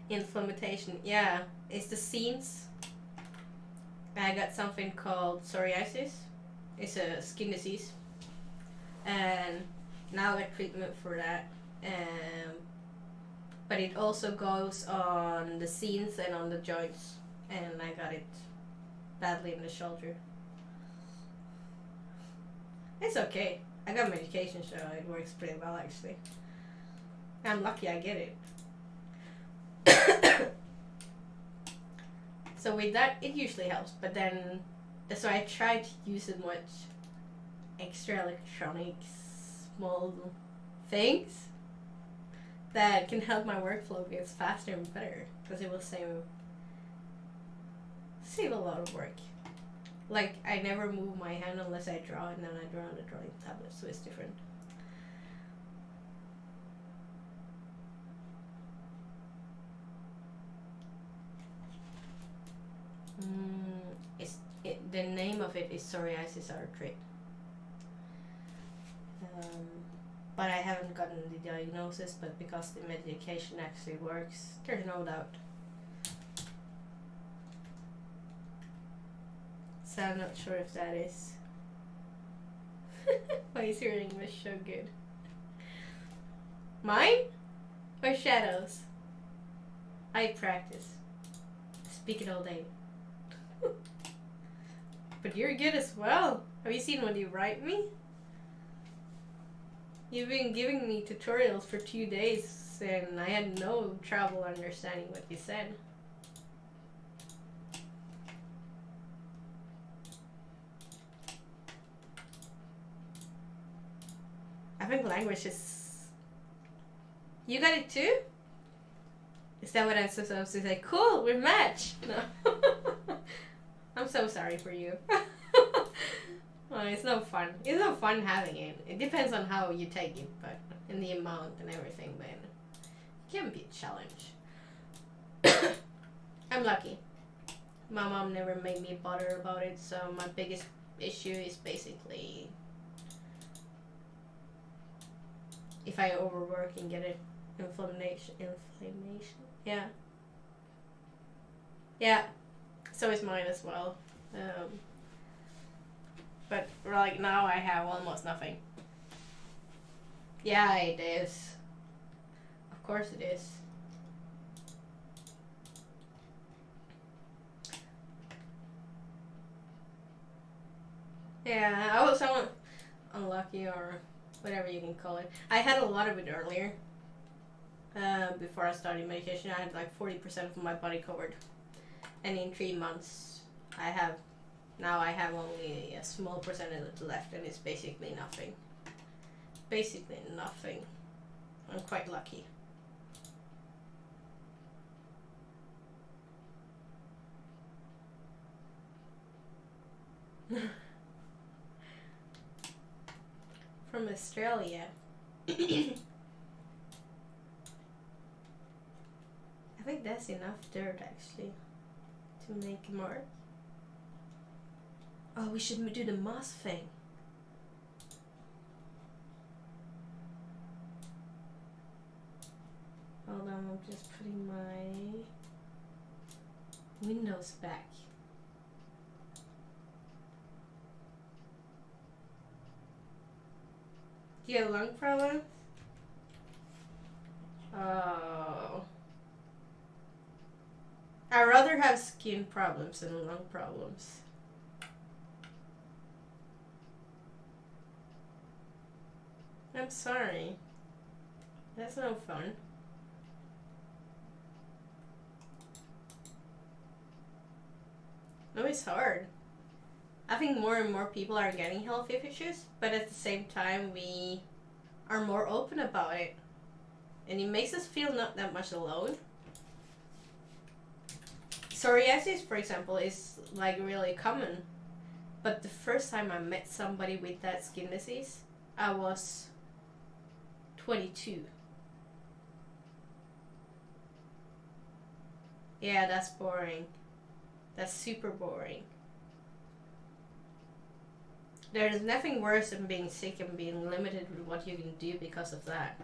Inflammation, yeah, it's the seams. I got something called psoriasis. It's a skin disease, and now I got treatment for that. But it also goes on the seams and on the joints, and I got it badly in the shoulder. It's okay. I got medication, so it works pretty well actually. I'm lucky I get it. So with that, it usually helps, but then that's why I try to use as much extra electronics, small things that can help my workflow get faster and better, because it will save a lot of work. Like, I never move my hand unless I draw, and then I draw on the drawing tablet, so it's different. The name of it is psoriasis arthritis. But I haven't gotten the diagnosis, but because the medication actually works, there's no doubt. So I'm not sure if that is. Why is your English so good? Mine? Or Shadow's? I practice. Speak it all day. But you're good as well. Have you seen when you write me? You've been giving me tutorials for 2 days and I had no trouble understanding what you said. I think language is... You got it too? Is that what I'm supposed to say? Cool, we're matched! No. I'm so sorry for you. Well, it's no fun. It's no fun having it. It depends on how you take it, but in the amount and everything, but it can be a challenge. I'm lucky. My mom never made me bother about it, so my biggest issue is basically if I overwork and get it inflammation. Yeah. Yeah. So is mine as well. But like now I have almost nothing. Yeah, it is. Of course it is. Yeah, I was unlucky or whatever you can call it. I had a lot of it earlier. Before I started medication, I had like 40% of my body covered. And in 3 months, I have only a small percentage left, and it's basically nothing. Basically nothing. I'm quite lucky. From Australia. I think that's enough dirt actually to make a mark. Oh, we should do the moss thing. Hold on, I'm just putting my windows back. Do you have lung problems? Oh. I'd rather have skin problems than lung problems. I'm sorry. That's no fun. No, it's hard. I think more and more people are getting health issues, but at the same time we are more open about it. And it makes us feel not that much alone. Psoriasis, for example, is like really common. But the first time I met somebody with that skin disease, I was 22. Yeah, that's boring. That's super boring. There's nothing worse than being sick and being limited with what you can do because of that.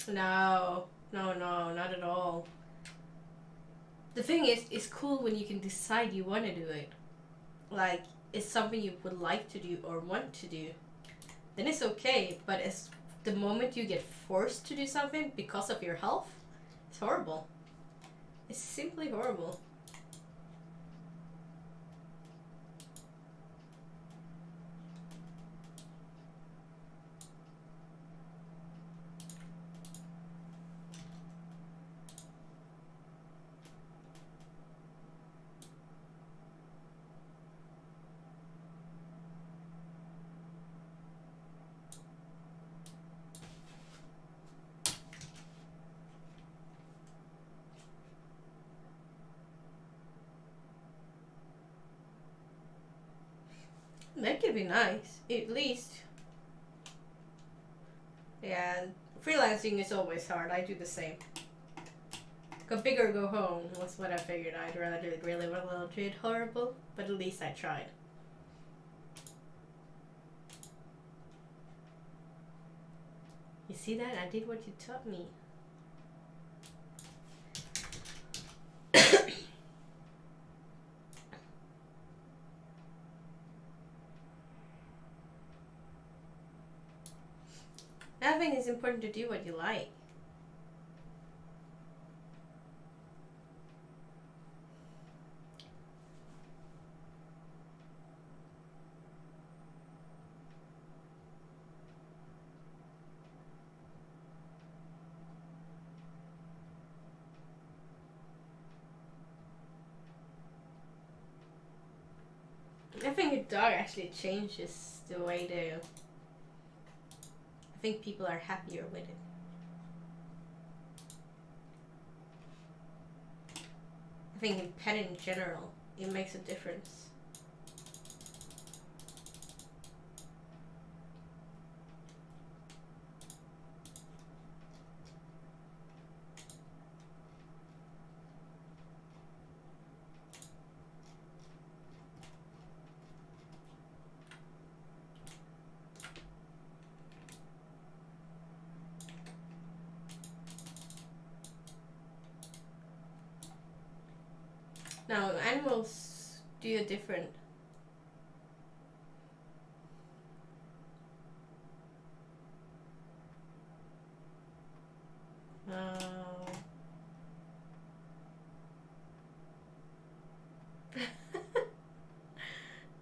No, not at all. The thing is, it's cool when you can decide you want to do it. Like, it's something you would like to do or want to do. Then it's okay, but it's the moment you get forced to do something because of your health, it's horrible. It's simply horrible. That could be nice, at least. Yeah, freelancing is always hard. I do the same. Go big or go home was what I figured. I'd rather do it really well than do it horrible, but at least I tried. You see that? I did what you taught me. I think it's important to do what you like. I think your dog actually changes the way they... I think people are happier with it. I think in pet in general, it makes a difference. No, animals do a different. Oh.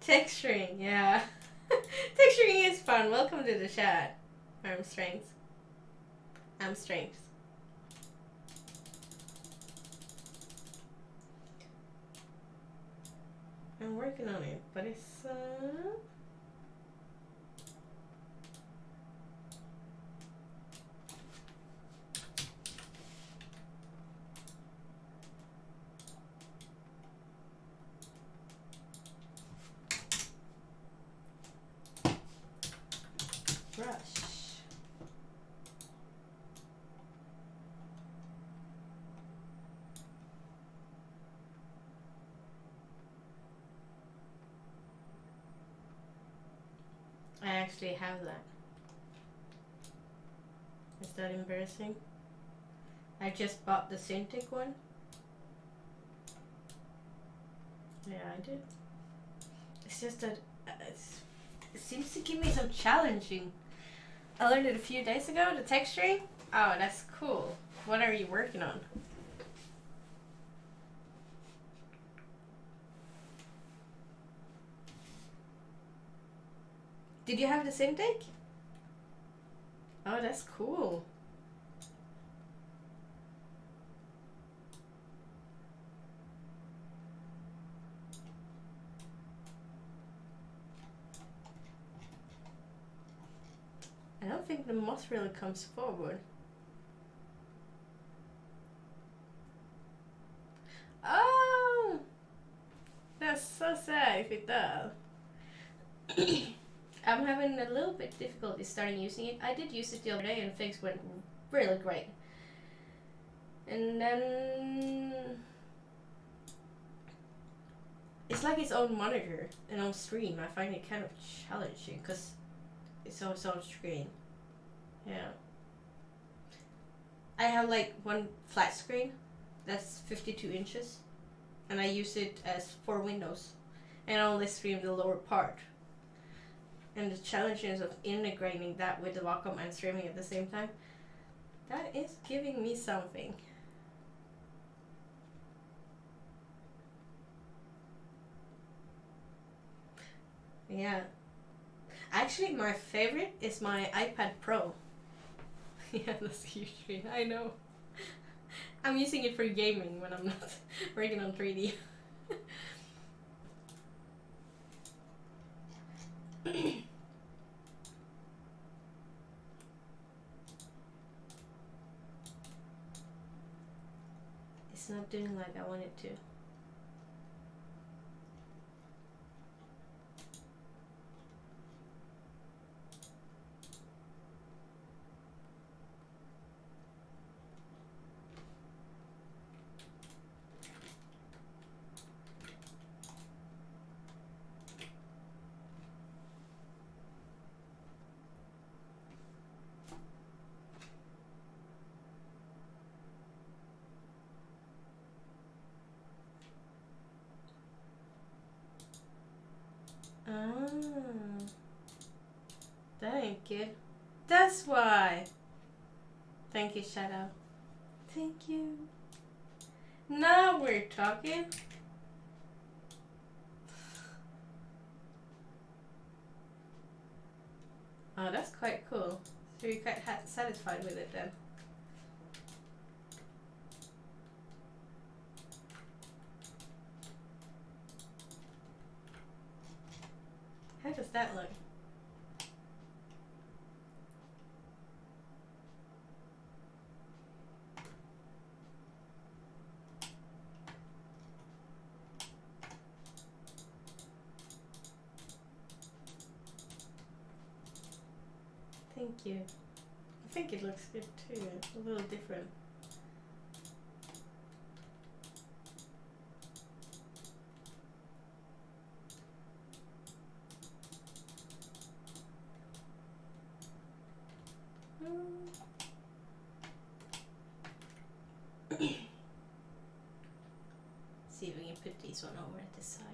Texturing, yeah. Texturing is fun. Welcome to the chat. Arm strength. Arm strength. I'm working on it, but it's brush. I actually have that. Is that embarrassing? I just bought the Cintiq one. Yeah, I did. It's just that it seems to give me some challenging. I learned it a few days ago, the texturing. Oh, that's cool. What are you working on? Did you have the Cintiq? Oh, that's cool. I don't think the moss really comes forward. Oh! That's so sad if it does. I'm having a little bit difficulty starting using it. I did use it the other day and things went really great. And then it's like its own monitor and on stream. I find it kind of challenging because it's on its own screen. Yeah. I have like one flat screen that's 52 inches and I use it as for windows and I only stream the lower part. And the challenges of integrating that with the Wacom and streaming at the same time, that is giving me something. Yeah. Actually, my favorite is my iPad Pro. Yeah, that's a huge screen. I know. I'm using it for gaming when I'm not working on 3D. It's not doing like I want it to. Ah, that ain't good. That's why. Thank you, Shadow. Thank you. Now we're talking. Oh, that's quite cool. So you're quite satisfied with it then. How does that look? Thank you. I think it looks good too. It's a little different. See if we can put the this one over at the side.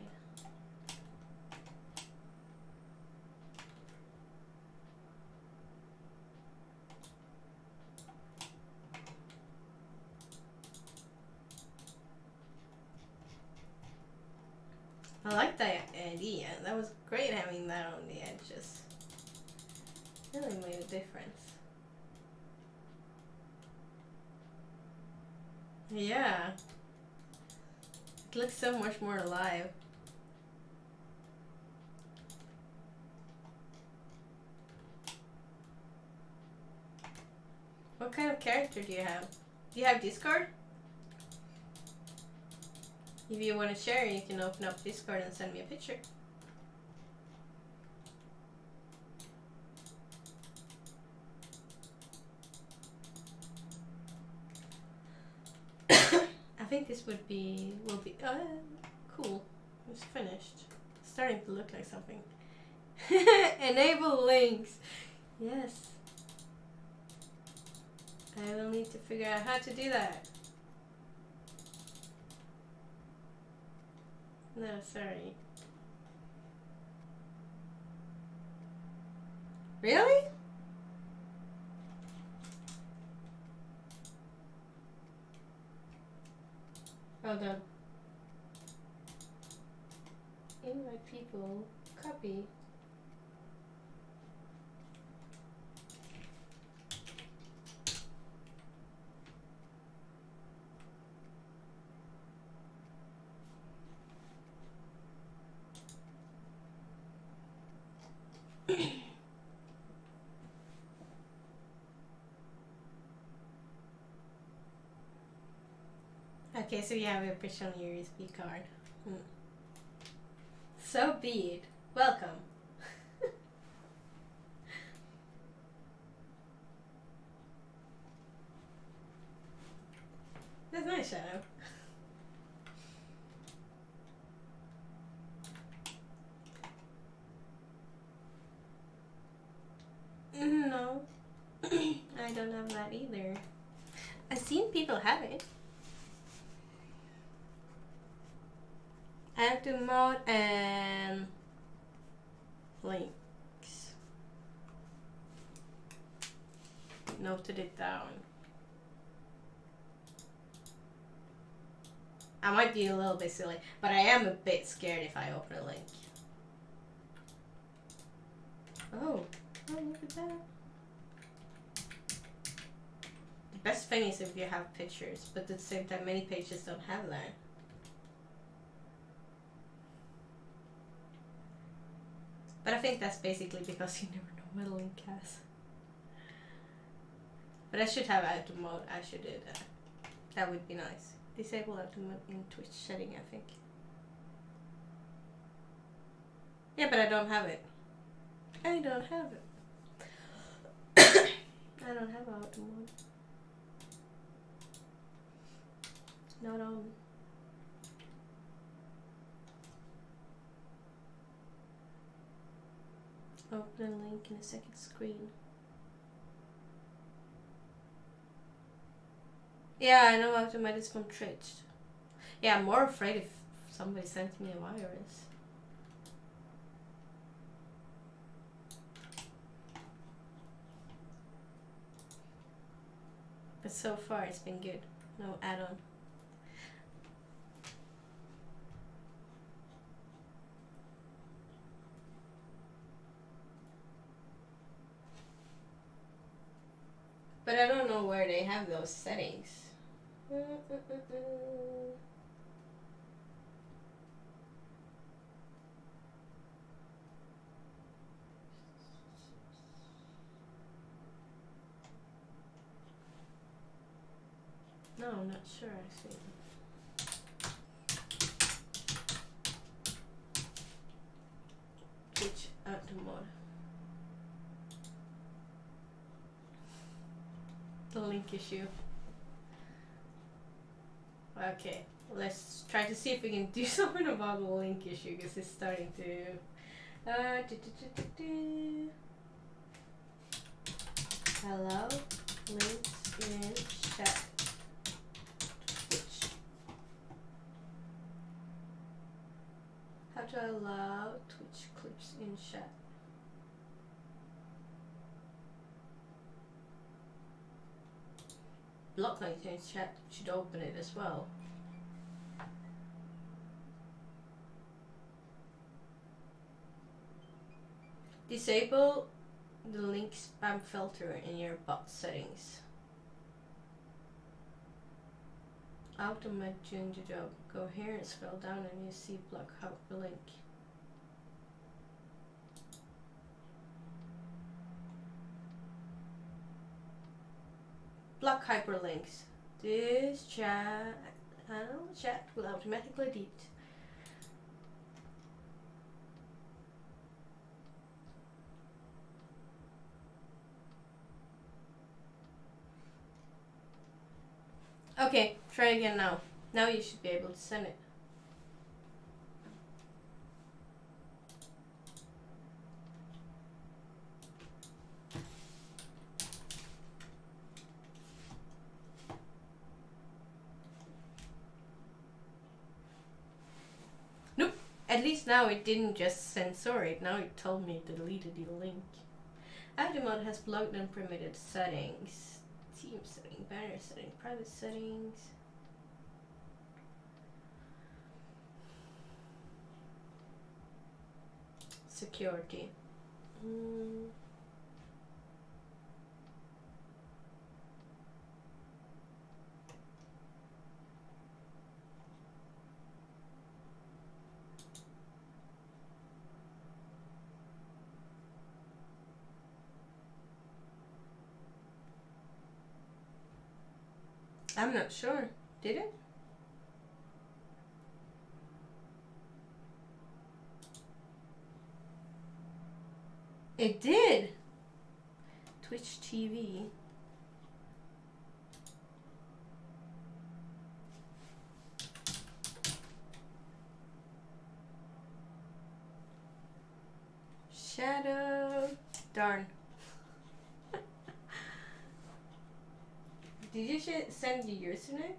I like that idea. That was great having that on the edges. Really made a difference. Yeah. It looks so much more alive. What kind of character do you have? Do you have Discord? If you want to share, you can open up Discord and send me a picture. I think this will be cool. It's finished. It's starting to look like something. Enable links. Yes. I will need to figure out how to do that. No, sorry. Really? Hold on. Invite people. Copy. Okay, so you have a picture on your USB card. So be it. Welcome. That's nice, Shadow. No. I don't have that either. I've seen people have it. Active mode and links. Noted it down. I might be a little bit silly, but I am a bit scared if I open a link. Oh, look at that. The best thing is if you have pictures, but at the same time many pages don't have that. But I think that's basically because you never know what a link has. But I should have auto mode. I should do that. That would be nice. Disable auto mode in Twitch setting, I think. Yeah, but I don't have it. I don't have it. I don't have auto mode. Not on. Open a link in a second screen. Yeah, I know Automate is from Twitch. Yeah, I'm more afraid if somebody sends me a virus. But so far it's been good. No add-on. But I don't know where they have those settings. No, I'm not sure actually. Twitch auto mode. The link issue. Okay, let's try to see if we can do something about the link issue because it's starting to. Hello, links in chat. Twitch. How to allow Twitch clips in chat. Block link in chat should open it as well. Disable the link spam filter in your bot settings. Automate doing the job. Go here and scroll down and you see block hyperlink. Block hyperlinks. This chat will automatically delete. Okay, try again now. Now you should be able to send it. Nope. At least now it didn't just censor it. Now it told me it deleted the link. Automod has blocked and permitted settings. Team setting, banner setting, private settings. Security. I'm not sure. Did it? It did! Twitch TV. Shadow. Darn. Did you send your username?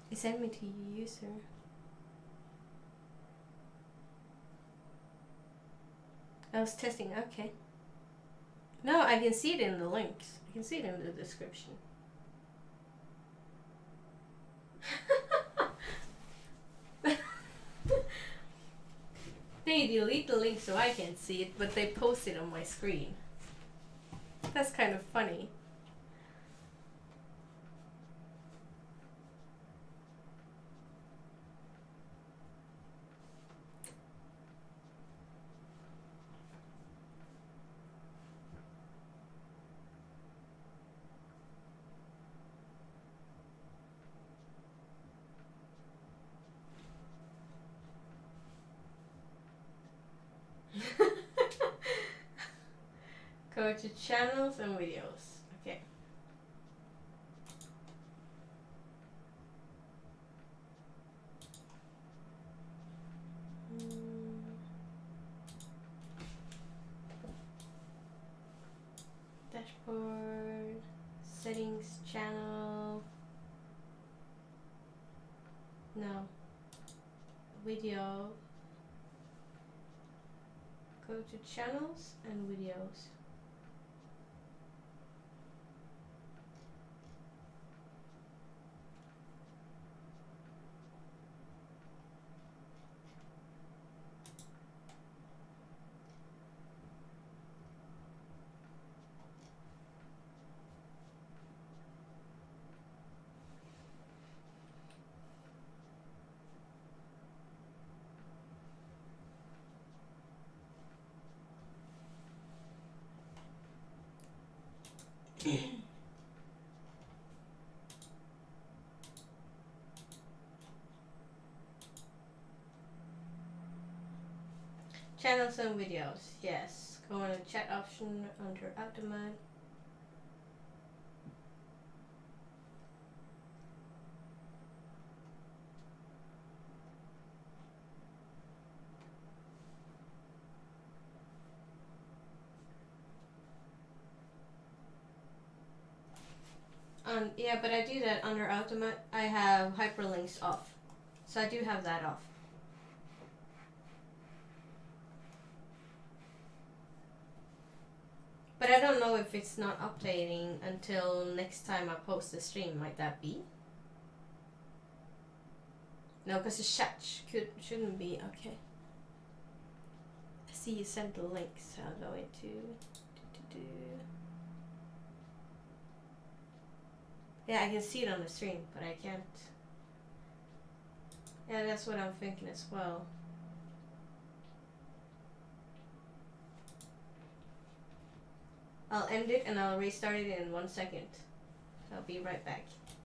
You sent me to your user. I was testing, okay. No, I can see it in the links. I can see it in the description. They delete the link so I can't see it, but they post it on my screen. That's kind of funny. Go to channels and videos. Okay. Dashboard, settings, channel. No. Video. Go to channels and videos. Channels and videos, yes. Go on the chat option under Automod. Yeah, but I do that under Automate. I have hyperlinks off. So I do have that off. But I don't know if it's not updating until next time I post the stream. Might that be? No, because the chat shouldn't be. Okay. I see you sent the links. I'll go into... Yeah, I can see it on the stream, but I can't... Yeah, that's what I'm thinking as well. I'll end it and I'll restart it in 1 second. So I'll be right back.